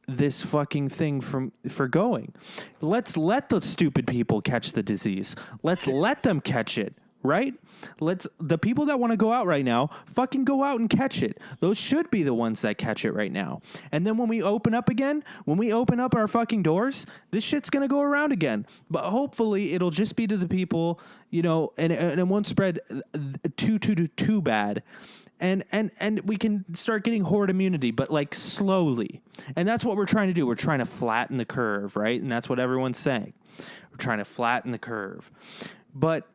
this fucking thing for going? Let's let the stupid people catch the disease. Let's let them catch it. right? The people that want to go out right now, fucking go out and catch it. Those should be the ones that catch it right now. And then when we open up again, when we open up our fucking doors, this shit's going to go around again. But hopefully it'll just be to the people, you know, and it won't spread too bad. And we can start getting horde immunity, but like slowly. And that's what we're trying to do. We're trying to flatten the curve, right? And that's what everyone's saying. We're trying to flatten the curve. But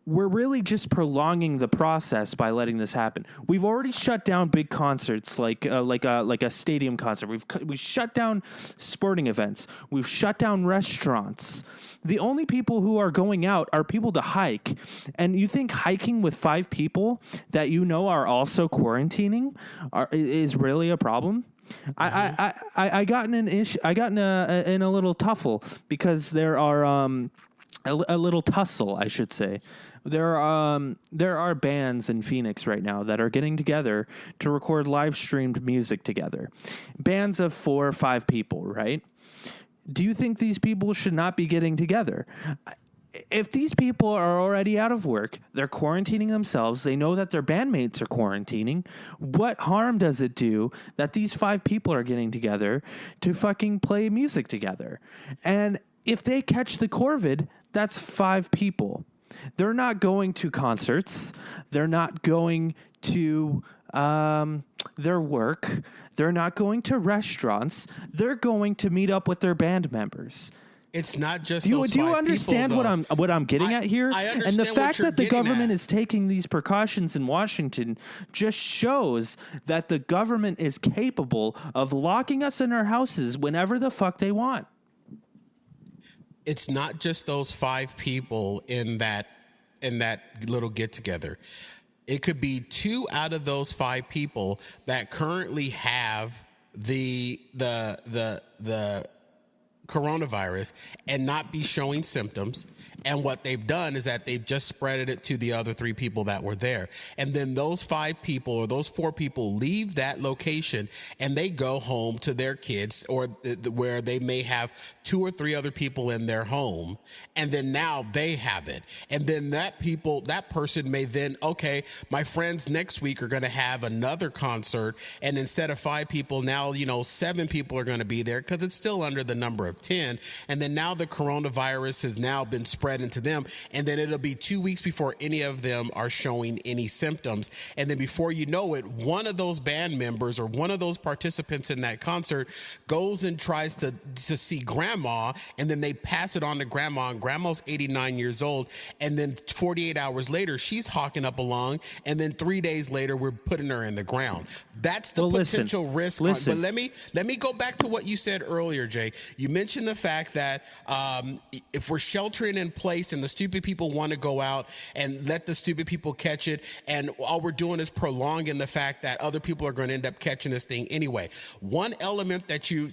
we're really just prolonging the process by letting this happen. We've already shut down big concerts like a stadium concert. We've shut down sporting events. We've shut down restaurants. The only people who are going out are people to hike. And you think hiking with 5 people that you know are also quarantining is really a problem? I got in an issue. I got in a little tuffle because there are a little tussle, I should say. There are bands in Phoenix right now that are getting together to record live streamed music together. Bands of 4 or 5 people, right? Do you think these people should not be getting together? If these people are already out of work, they're quarantining themselves, they know that their bandmates are quarantining, what harm does it do that these 5 people are getting together to fucking play music together? And if they catch the COVID, that's 5 people. They're not going to concerts. They're not going to their work. They're not going to restaurants. They're going to meet up with their band members. It's not just do those you 5 understand people, what I'm getting at here? I understand and the fact that the government at. is taking these precautions in Washington just shows that the government is capable of locking us in our houses whenever the fuck they want. It's not just those 5 people in that little get together. It could be 2 out of those 5 people that currently have the coronavirus and not be showing symptoms. And what they've done is that they've just spread it to the other 3 people that were there. And then those 5 people or those 4 people leave that location and they go home to their kids or where they may have 2 or 3 other people in their home. And then now they have it. And then that person may then, okay, my friends next week are going to have another concert. And instead of 5 people, now, 7 people are going to be there because it's still under the number of 10. And then now the coronavirus has now been spread into them. And then it'll be 2 weeks before any of them are showing any symptoms. And then before you know it, one of those band members or one of those participants in that concert goes and tries to see grandma, and then they pass it on to grandma, and grandma's 89 years old. And then 48 hours later, she's hawking up along. And then 3 days later, we're putting her in the ground. That's the potential risk. But let me go back to what you said earlier, Jay. You mentioned the fact that if we're sheltering in place and the stupid people want to go out and let the stupid people catch it, and all we're doing is prolonging the fact that other people are going to end up catching this thing anyway. One element that you've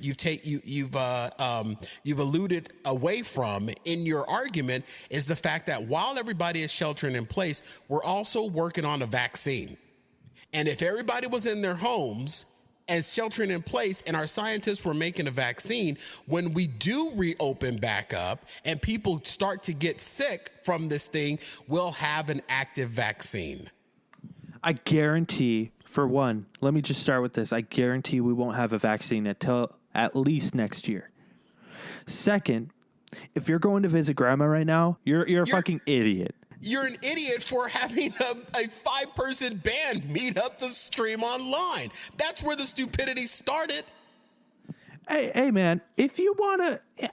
alluded away from in your argument is the fact that while everybody is sheltering in place, we're also working on a vaccine. And if everybody was in their homes and sheltering in place and our scientists were making a vaccine, when we do reopen back up and people start to get sick from this thing, we'll have an active vaccine. I guarantee, for one, let me just start with this. I guarantee we won't have a vaccine until at least next year. Second, if you're going to visit grandma right now, you're a fucking idiot. You're an idiot for having a 5-person band meet up to stream online. That's where the stupidity started. Hey, man, if you want to,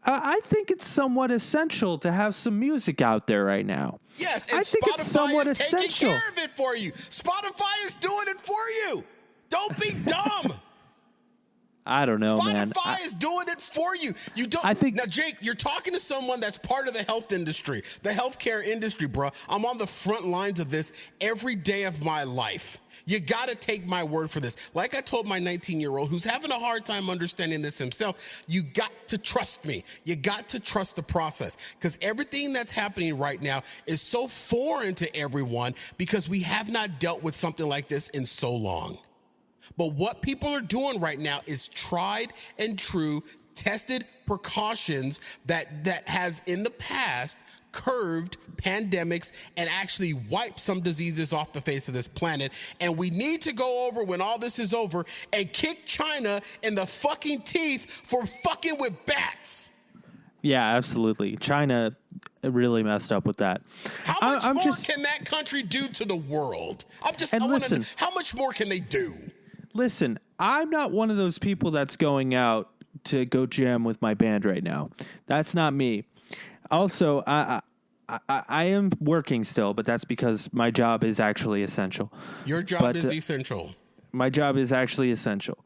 I think it's somewhat essential to have some music out there right now. Yes, and I think Spotify it's somewhat is essential. taking care of it for you. Spotify is doing it for you. Don't be dumb. I don't know, man. Spotify is doing it for you. You don't. Now, Jake, you're talking to someone that's part of the health industry, the healthcare industry, bro. I'm on the front lines of this every day of my life. You got to take my word for this. Like I told my 19-year-old who's having a hard time understanding this himself, you got to trust me. You got to trust the process, because everything that's happening right now is so foreign to everyone because we have not dealt with something like this in so long. But what people are doing right now is tried and true, tested precautions that has in the past curved pandemics and actually wipe some diseases off the face of this planet. And we need to go over when all this is over and kick China in the fucking teeth for fucking with bats. Yeah, absolutely. China really messed up with that. How much more can that country do to the world? How much more can they do? Listen, I'm not one of those people that's going out to go jam with my band right now. That's not me. Also, I am working still, but that's because my job is actually essential. Your job is essential. My job is actually essential.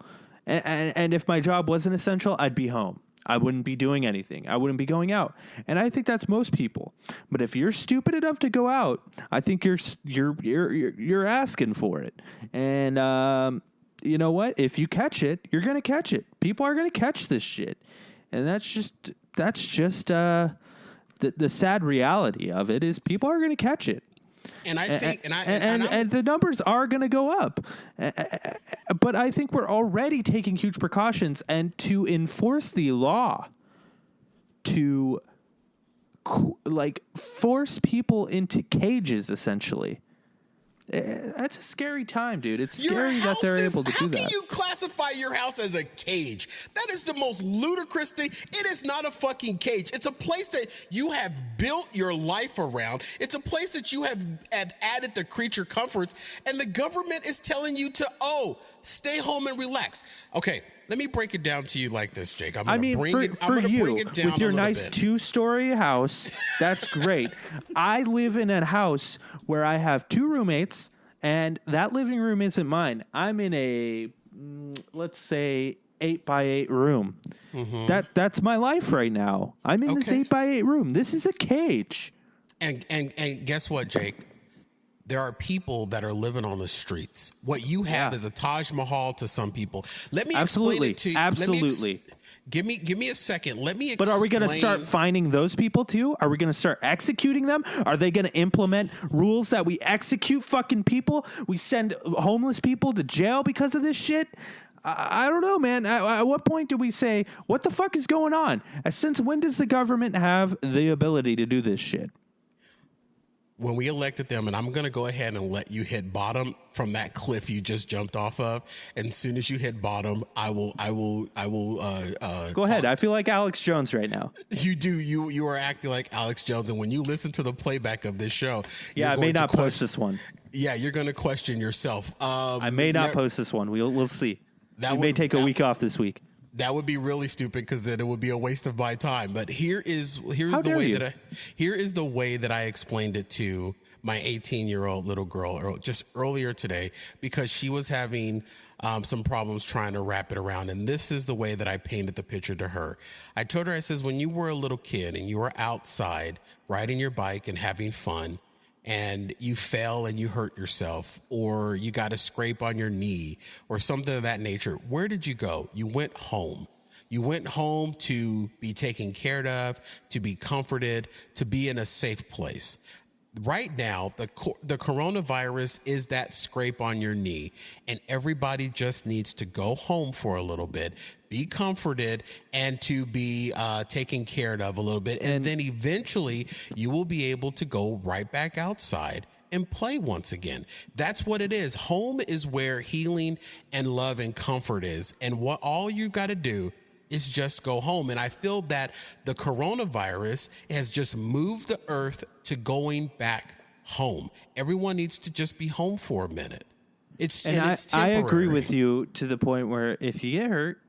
And if my job wasn't essential, I'd be home. I wouldn't be doing anything. I wouldn't be going out. And I think that's most people. But if you're stupid enough to go out, I think you're asking for it. And you know what? If you catch it, you're going to catch it. People are going to catch this shit. And that's just the sad reality of it is people are going to catch it. And I think, and the numbers are going to go up, but I think we're already taking huge precautions, and to enforce the law, to force people into cages, essentially. That's a scary time, dude. It's scary that they're able to do that. How can you classify your house as a cage? That is the most ludicrous thing. It is not a fucking cage. It's a place that you have built your life around. It's a place that you have added the creature comforts, and the government is telling you to, stay home and relax. Okay, let me break it down to you like this, Jake. I'm going to bring it down with your nice 2-story house, that's great. I live in a house where I have 2 roommates, and that living room isn't mine. I'm in a, let's say, 8x8 room. Mm-hmm. That's my life right now. I'm in this 8x8 room. This is a cage. And guess what, Jake? There are people that are living on the streets. What you have is a Taj Mahal to some people. Let me explain it to you. Absolutely. Give me a second. Let me explain. But are we going to start finding those people too? Are we going to start executing them? Are they going to implement rules that we execute fucking people? We send homeless people to jail because of this shit? I don't know, man. At what point do we say, what the fuck is going on? Since when does the government have the ability to do this shit? When we elected them, and I'm going to go ahead and let you hit bottom from that cliff you just jumped off of. And as soon as you hit bottom, I will. Go ahead. I feel like Alex Jones right now. You do. You are acting like Alex Jones. And when you listen to the playback of this show, I may not post this one. Yeah, you're going to question yourself. I may not post this one. We'll see. We may take a week off this week. That would be really stupid because then it would be a waste of my time. But here is the way that I explained it to my 18-year-old little girl just earlier today, because she was having some problems trying to wrap it around. And this is the way that I painted the picture to her. I told her, I says, when you were a little kid and you were outside riding your bike and having fun, and you fell and you hurt yourself, or you got a scrape on your knee or something of that nature, where did you go? You went home. You went home to be taken care of, to be comforted, to be in a safe place. Right now, the coronavirus is that scrape on your knee, and everybody just needs to go home for a little bit, be comforted, and to be taken care of a little bit. And then eventually you will be able to go right back outside and play once again. That's what it is. Home is where healing and love and comfort is. And what all you got to do is just go home. And I feel that the coronavirus has just moved the earth to going back home. Everyone needs to just be home for a minute. It's temporary. I agree with you to the point where if you get hurt,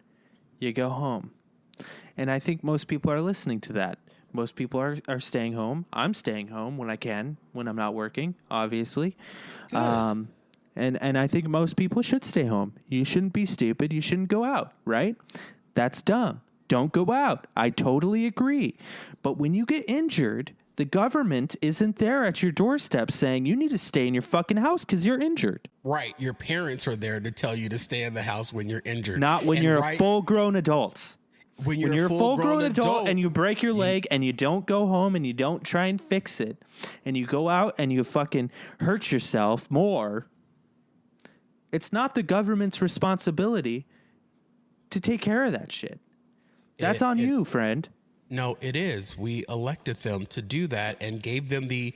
you go home. And I think most people are listening to that. Most people are staying home. I'm staying home when I can, when I'm not working, obviously. And I think most people should stay home. You shouldn't be stupid. You shouldn't go out, right? That's dumb. Don't go out. I totally agree. But when you get injured, the government isn't there at your doorstep saying you need to stay in your fucking house because you're injured. Right. Your parents are there to tell you to stay in the house when you're injured. Not when you're a full-grown adult. When you're a full-grown adult and you break your leg and you don't go home and you don't try and fix it and you go out and you fucking hurt yourself more, it's not the government's responsibility to take care of that shit. That's on you, friend. No, it is. We elected them to do that and gave them the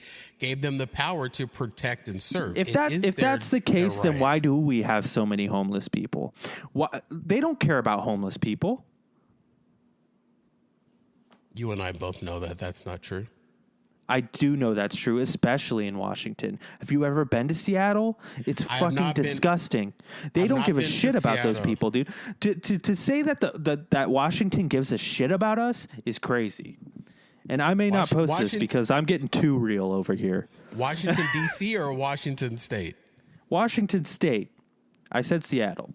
power to protect and serve. If that's the case, then why do we have so many homeless people? Why, they don't care about homeless people. You and I both know that that's not true. I do know that's true, especially in Washington. Have you ever been to Seattle? It's fucking disgusting. They don't give a shit about those people, dude. To say that that Washington gives a shit about us is crazy. And I may not post this because I'm getting too real over here. Washington, D.C. or Washington State? Washington State. I said Seattle.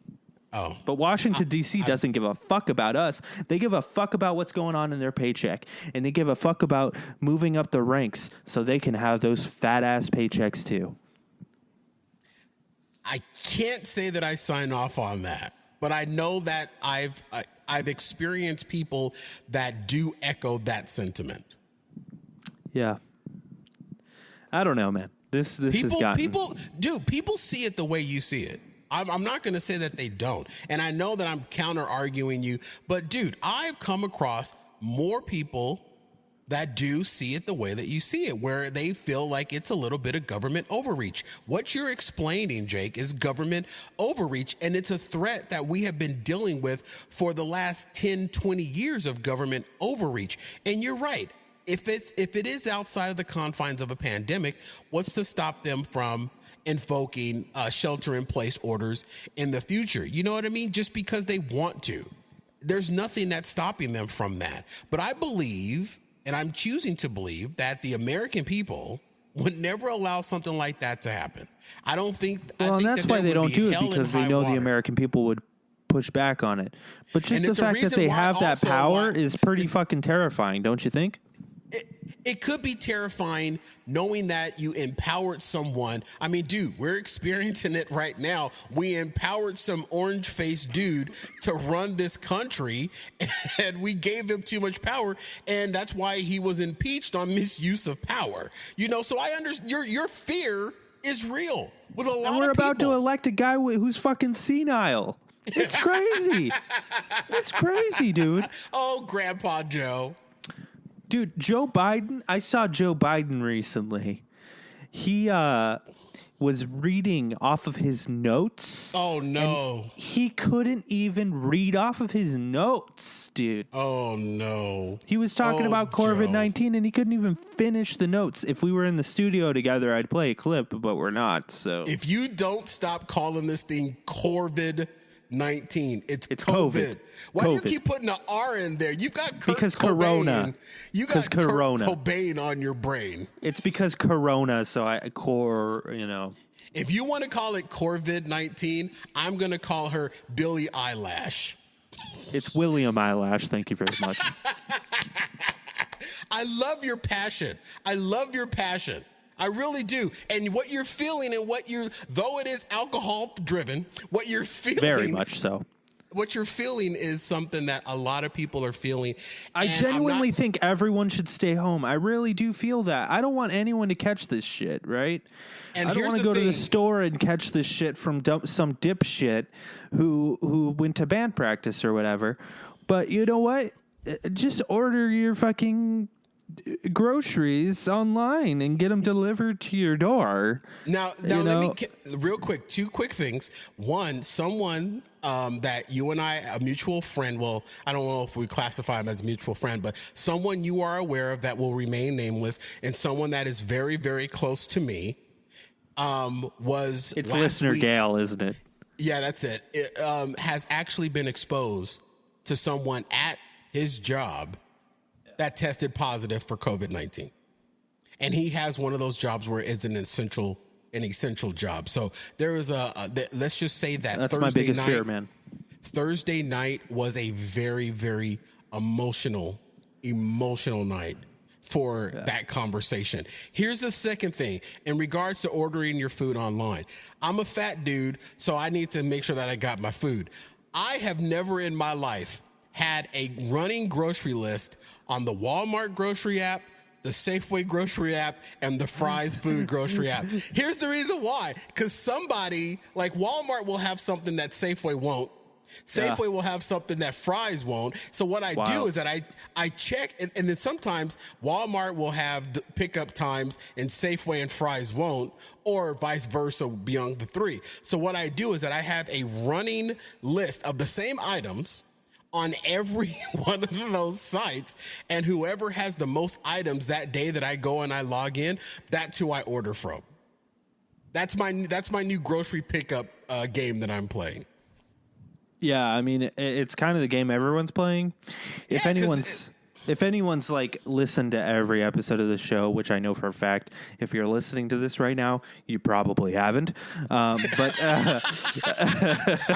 Oh. But Washington, D.C. doesn't give a fuck about us. They give a fuck about what's going on in their paycheck. And they give a fuck about moving up the ranks so they can have those fat-ass paychecks too. I can't say that I sign off on that. But I know that I've experienced people that do echo that sentiment. Yeah. I don't know, man. This has gotten... People see it the way you see it. I'm not going to say that they don't. And I know that I'm counter-arguing you. But, dude, I've come across more people that do see it the way that you see it, where they feel like it's a little bit of government overreach. What you're explaining, Jake, is government overreach, and it's a threat that we have been dealing with for the last 10, 20 years of government overreach. And you're right. If it is outside of the confines of a pandemic, what's to stop them from invoking shelter-in-place orders in the future? You know what I mean? Just because they want to. There's nothing that's stopping them from that. But I believe, and I'm choosing to believe, that the American people would never allow something like that to happen. I don't think... Well, and that's why they don't do it, because they know the American people would push back on it. But just the fact that they have that power is pretty fucking terrifying, don't you think? It could be terrifying knowing that you empowered someone. I mean, dude, we're experiencing it right now. We empowered some orange-faced dude to run this country, and we gave him too much power, and that's why he was impeached on misuse of power. You know, so I understand your fear is real with a lot of people. And we're about to elect a guy who's fucking senile. It's crazy. It's crazy, dude. Oh, Grandpa Joe. Dude, Joe Biden, I saw Joe Biden recently. He was reading off of his notes. Oh, no. He couldn't even read off of his notes, dude. Oh, no. He was talking about COVID-19, and he couldn't even finish the notes. If we were in the studio together, I'd play a clip, but we're not, so. If you don't stop calling this thing COVID-19, it's COVID. Why do you keep putting an R in there? You got Kurt because Cobain. Corona. You got Corona. Kurt Cobain on your brain. It's because Corona, so If you want to call it COVID-19, I'm going to call her Billie Eyelash. It's William Eyelash. Thank you very much. I love your passion. I really do. And what you're feeling and though it is alcohol driven, what you're feeling. Very much so. What you're feeling is something that a lot of people are feeling. I genuinely think everyone should stay home. I really do feel that. I don't want anyone to catch this shit, right? And I don't want to go to the store and catch this shit from some dipshit who went to band practice or whatever. But you know what? Just order your fucking groceries online and get them delivered to your door. Now let me real quick, two quick things. One, someone that you and I, a mutual friend, well, I don't know if we classify him as a mutual friend, but someone you are aware of that will remain nameless, and someone that is very, very close to me, it's listener week, Gail, isn't it? Yeah, that's it. It has actually been exposed to someone at his job that tested positive for COVID-19. And he has one of those jobs where it's an essential job. So there is let's just say that that's my biggest fear, man. Thursday night was a very, very emotional night for that conversation. Here's the second thing in regards to ordering your food online. I'm a fat dude, so I need to make sure that I got my food. I have never in my life had a running grocery list on the Walmart grocery app, the Safeway grocery app, and the Fry's food grocery app. Here's the reason why. Because somebody, like Walmart will have something that Safeway won't, Safeway will have something that Fry's won't. So what I do is that I check, and then sometimes Walmart will have pickup times and Safeway and Fry's won't, or vice versa beyond the three. So what I do is that I have a running list of the same items on every one of those sites, and whoever has the most items that day that I go and I log in, that's who I order from. That's my new grocery pickup game that I'm playing. Yeah, I mean, it's kind of the game everyone's playing. If anyone's like listened to every episode of the show, which I know for a fact, if you're listening to this right now, you probably haven't. But I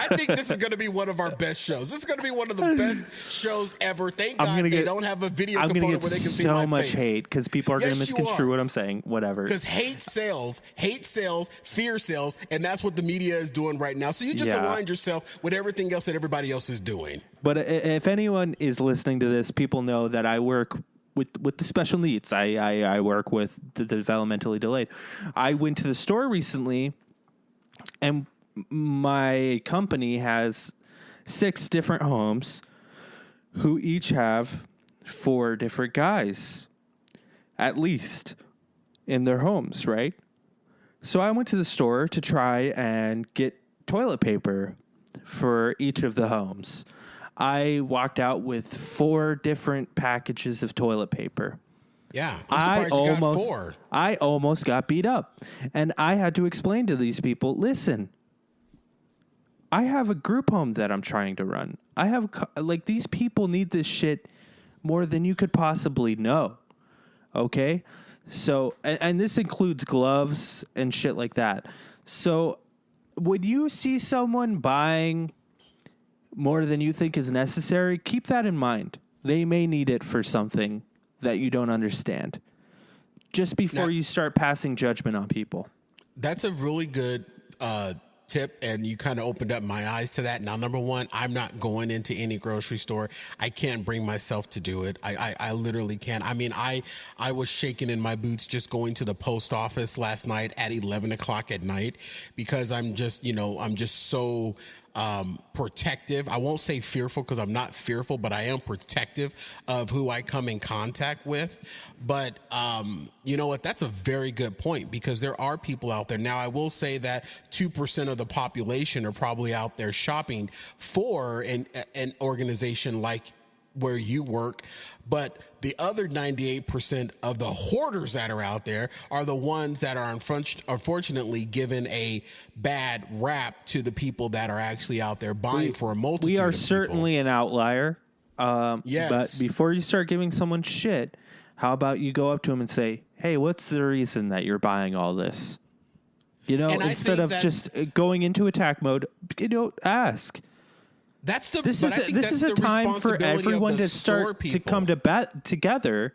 think this is going to be one of our best shows. This is going to be one of the best shows ever. Thank God they don't have a video component where they can see my face. I'm going to get so much hate because people are going to misconstrue what I'm saying. Whatever. Because hate sells, fear sells, and that's what the media is doing right now. So you just aligned yourself with everything else that everybody else is doing. But if anyone is listening to this, people know that I work with the special needs. I work with the developmentally delayed. I went to the store recently, and my company has 6 different homes who each have 4 different guys, at least, in their homes, right? So I went to the store to try and get toilet paper for each of the homes. I walked out with 4 different packages of toilet paper. Yeah, I'm surprised you got 4. I almost got beat up. And I had to explain to these people, listen, I have a group home that I'm trying to run. I have, like, these people need this shit more than you could possibly know. Okay? So, and this includes gloves and shit like that. So, would you see someone buying more than you think is necessary, keep that in mind. They may need it for something that you don't understand. Just before you start passing judgment on people. That's a really good tip, and you kind of opened up my eyes to that. Now, number one, I'm not going into any grocery store. I can't bring myself to do it. I literally can't. I mean, I was shaking in my boots just going to the post office last night at 11 o'clock at night because I'm just so protective. I won't say fearful because I'm not fearful, but I am protective of who I come in contact with. But you know what? That's a very good point because there are people out there. Now, I will say that 2% of the population are probably out there shopping for an organization like where you work, but the other 98% of the hoarders that are out there are the ones that are unfortunately given a bad rap to the people that are actually out there buying for a multitude of people. We are certainly an outlier. Yes. But before you start giving someone shit, how about you go up to them and say, hey, what's the reason that you're buying all this? You know, instead of just going into attack mode, ask. This is a time for everyone to start to come together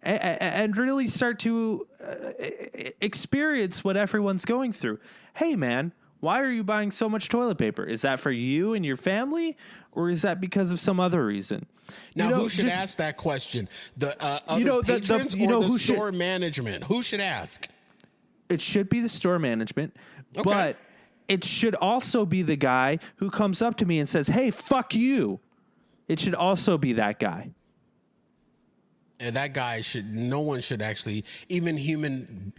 and really start to experience what everyone's going through. Hey, man, why are you buying so much toilet paper? Is that for you and your family, or is that because of some other reason? Now, who should ask that question? The other patrons or the store management? Who should ask? It should be the store management, but it should also be the guy who comes up to me and says, hey, fuck you. It should also be that guy. And that guy no one should actually, even human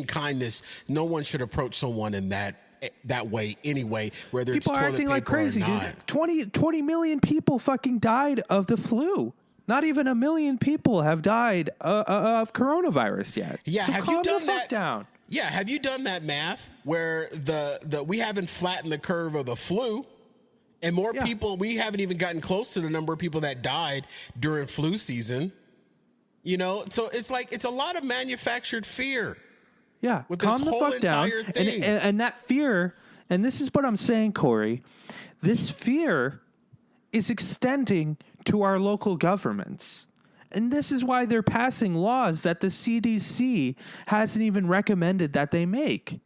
kindness, no one should approach someone in that way anyway, whether people it's toilet acting paper like crazy, or not. Dude. 20 million people fucking died of the flu. Not even 1 million people have died of coronavirus yet. Yeah, so have calm you done the that? Fuck down. Yeah, have you done that math where we haven't flattened the curve of the flu, and more people? We haven't even gotten close to the number of people that died during flu season. You know, so it's like it's a lot of manufactured fear. Yeah, with calm this the whole fuck down. entire thing. And that fear, and this is what I'm saying, Cory. This fear is extending to our local governments. And this is why they're passing laws that the CDC hasn't even recommended that they make.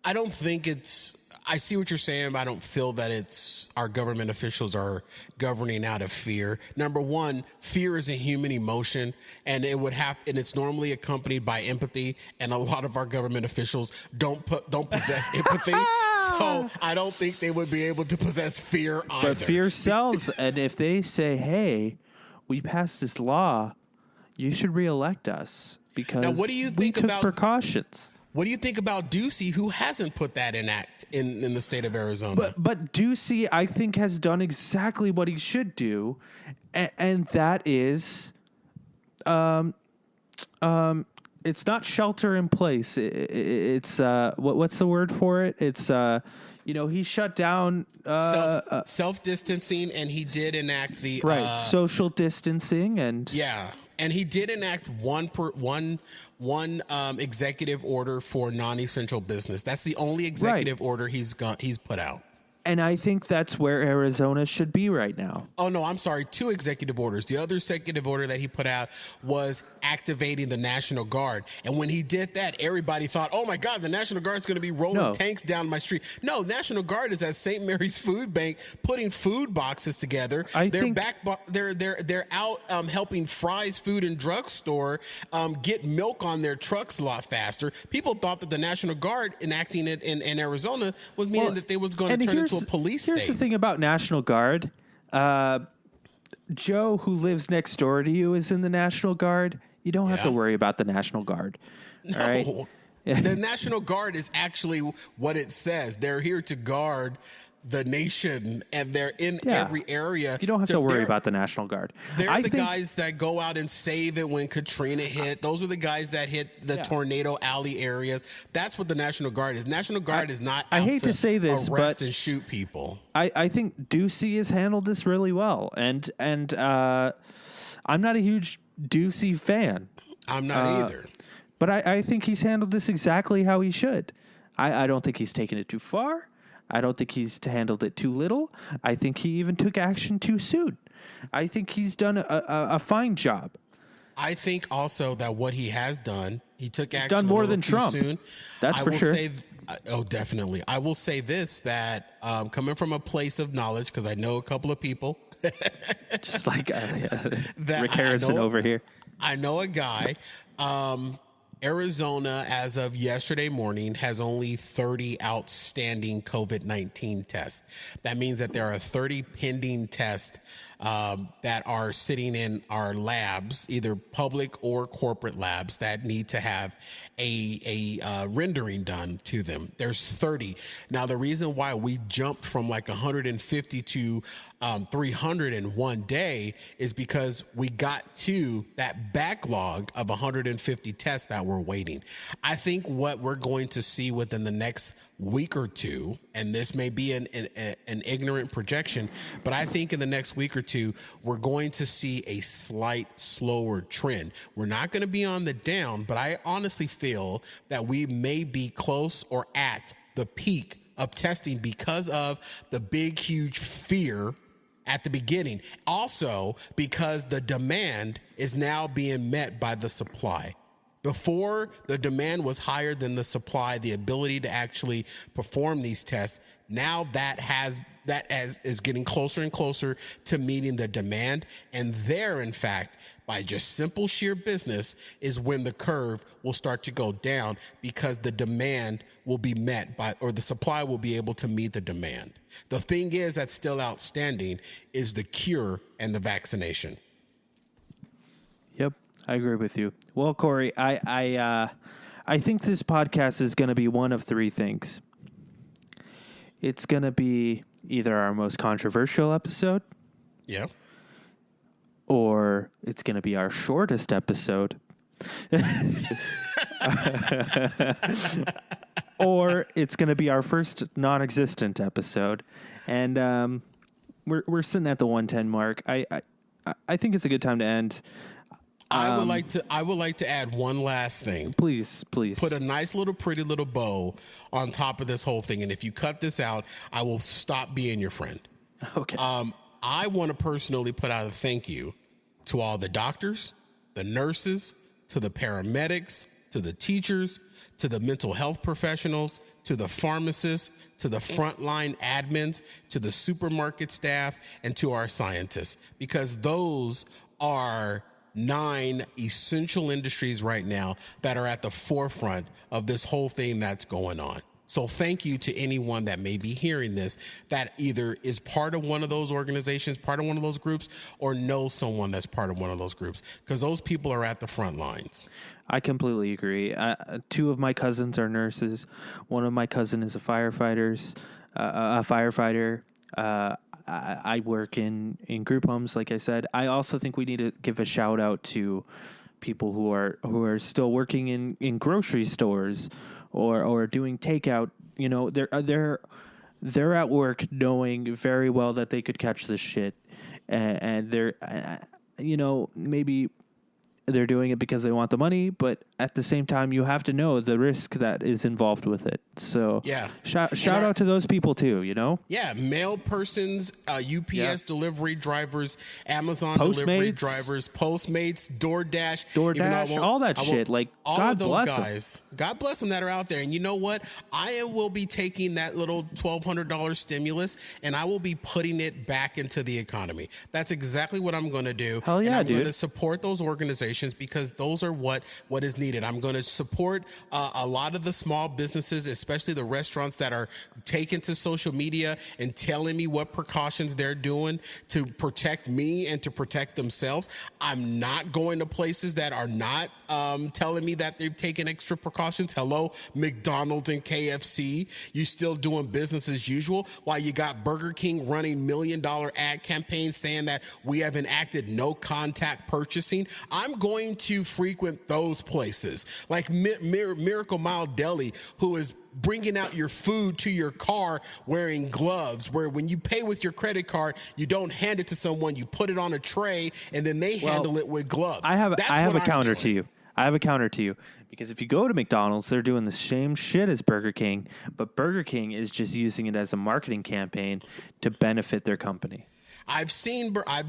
I don't think it's I see what you're saying, but I don't feel that it's our government officials are governing out of fear. Number one, fear is a human emotion, and it's normally accompanied by empathy. And a lot of our government officials don't possess empathy, so I don't think they would be able to possess fear either. But fear sells, and if they say, "Hey, we passed this law, you should reelect us because now, what do you we think took about precautions." What do you think about Ducey, who hasn't put that in the state of Arizona? But Ducey, I think, has done exactly what he should do, and that is, it's not shelter in place. It's what's the word for it? It's he shut down self-distancing, and he did enact the social distancing, and and he did enact one executive order for non-essential business. That's the only executive order he's put out. And I think that's where Arizona should be right now. Oh, no, I'm sorry. 2 executive orders. The other executive order that he put out was activating the National Guard. And when he did that, everybody thought, oh, my God, the National Guard is going to be rolling tanks down my street. No, National Guard is at St. Mary's Food Bank putting food boxes together. They're out helping Fry's Food and Drug Store get milk on their trucks a lot faster. People thought that the National Guard enacting it in Arizona was meaning that they was going to turn into a police state. Here's the thing about National Guard. Joe, who lives next door to you, is in the National Guard. You don't have to worry about the National Guard. No. All right? The National Guard is actually what it says. They're here to guard the nation, and they're in every area. You don't have to worry about the National Guard. They're the guys that go out and save it when Katrina hit. Those are the guys that hit the tornado alley areas. That's what the National Guard is. National Guard is not out to say this, arrest and shoot people. I think Ducey has handled this really well, and I'm not a huge Ducey fan. I'm not either. But I think he's handled this exactly how he should. I don't think he's taken it too far. I don't think he's handled it too little. I think he even took action too soon. I think he's done a fine job. I think also that what he has done, he took action done more than Trump. Soon. That's for sure. Definitely. I will say this, that coming from a place of knowledge, because I know a couple of people. Just like Rick Harrison over here. I know a guy. Arizona, as of yesterday morning, has only 30 outstanding COVID-19 tests. That means that there are 30 pending tests that are sitting in our labs, either public or corporate labs, that need to have a rendering done to them. There's 30. Now, the reason why we jumped from like 150 to 300 in one day is because we got to that backlog of 150 tests that were waiting. I think what we're going to see within the next week or two, and this may be an ignorant projection, but I think in the next week or two, we're going to see a slight slower trend. We're not going to be on the down, but I honestly feel that we may be close or at the peak of testing because of the big, huge fear at the beginning. Also, because the demand is now being met by the supply. Before, the demand was higher than the supply, the ability to actually perform these tests. Now that is getting closer and closer to meeting the demand. And there, in fact, by just simple sheer business, is when the curve will start to go down, because the demand will be met by, or the supply will be able to meet the demand. The thing is that's still outstanding is the cure and the vaccination. Yep, I agree with you. Well, Cory, I think this podcast is going to be one of 3 things. It's going to be either our most controversial episode. Yeah. Or it's going to be our shortest episode. Or it's going to be our first non-existent episode. And we're sitting at the 110 mark. I think it's a good time to end. I would like to add one last thing. Please. Put a nice little pretty little bow on top of this whole thing. And if you cut this out, I will stop being your friend. Okay. I want to personally put out a thank you to all the doctors, the nurses, to the paramedics, to to the teachers, to the mental health professionals, to the pharmacists, to the frontline admins, to the supermarket staff, and to our scientists, because those are 9 essential industries right now that are at the forefront of this whole thing that's going on. So thank you to anyone that may be hearing this that either is part of one of those organizations, part of one of those groups, or knows someone that's part of one of those groups, because those people are at the front lines. I completely agree. 2 of my cousins are nurses. One of my cousin is a firefighter. I work in group homes, like I said. I also think we need to give a shout out to people who are still working in grocery stores or doing takeout. You know, they're at work knowing very well that they could catch this shit, and they're maybe they're doing it because they want the money, but at the same time, you have to know the risk that is involved with it. So yeah, shout out to those people too, you know? Yeah, mail persons, UPS delivery drivers, Amazon Postmates. delivery drivers, Postmates, DoorDash, all that shit. Like, all God of those bless guys. them. God bless them that are out there. And you know what? I will be taking that little $1,200 stimulus and I will be putting it back into the economy. That's exactly what I'm going to do. Hell yeah, and I'm dude. going to support those organizations because those are what is needed. I'm going to support a lot of the small businesses, especially the restaurants that are taking to social media and telling me what precautions they're doing to protect me and to protect themselves. I'm not going to places that are not telling me that they've taken extra precautions. Hello, McDonald's and KFC. You still doing business as usual while you got Burger King running $1 million ad campaigns saying that we have enacted no contact purchasing. I'm going to frequent those places like Miracle Mile Deli, who is bringing out your food to your car wearing gloves, where when you pay with your credit card, you don't hand it to someone, you put it on a tray and then they handle it with gloves. I have a counter to you. I have a counter to you, because if you go to McDonald's, they're doing the same shit as Burger King, but Burger King is just using it as a marketing campaign to benefit their company. I've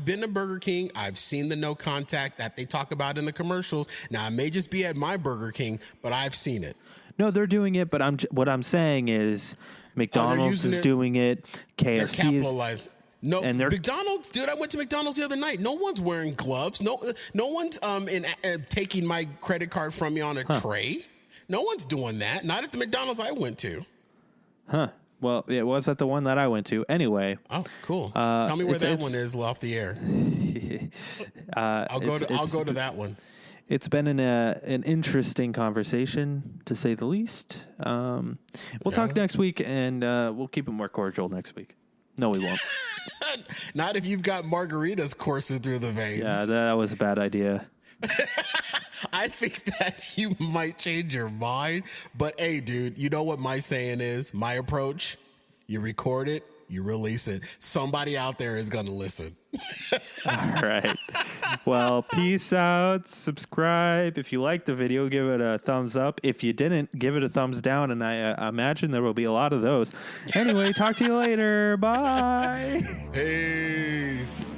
been to Burger King. I've seen the no contact that they talk about in the commercials. Now, it may just be at my Burger King, but I've seen it. No, they're doing it, but what I'm saying is McDonald's is doing it. KFC is capitalized. No, and McDonald's, dude. I went to McDonald's the other night. No one's wearing gloves. No one's taking my credit card from me on a tray. No one's doing that. Not at the McDonald's I went to. Huh. Well, it was at the one that I went to. Anyway. Oh, cool. Tell me where that one is off the air. I'll go to that one. It's been an interesting conversation, to say the least. We'll talk next week, and we'll keep it more cordial next week. No, we won't. Not if you've got margaritas coursing through the veins. Yeah, that was a bad idea. I think that you might change your mind. But hey, dude, you know what my saying is? My approach? You record it, you release it. Somebody out there is going to listen. All right. Well, peace out. Subscribe. If you liked the video, give it a thumbs up. If you didn't, give it a thumbs down. And I imagine there will be a lot of those. Anyway, talk to you later. Bye. Peace.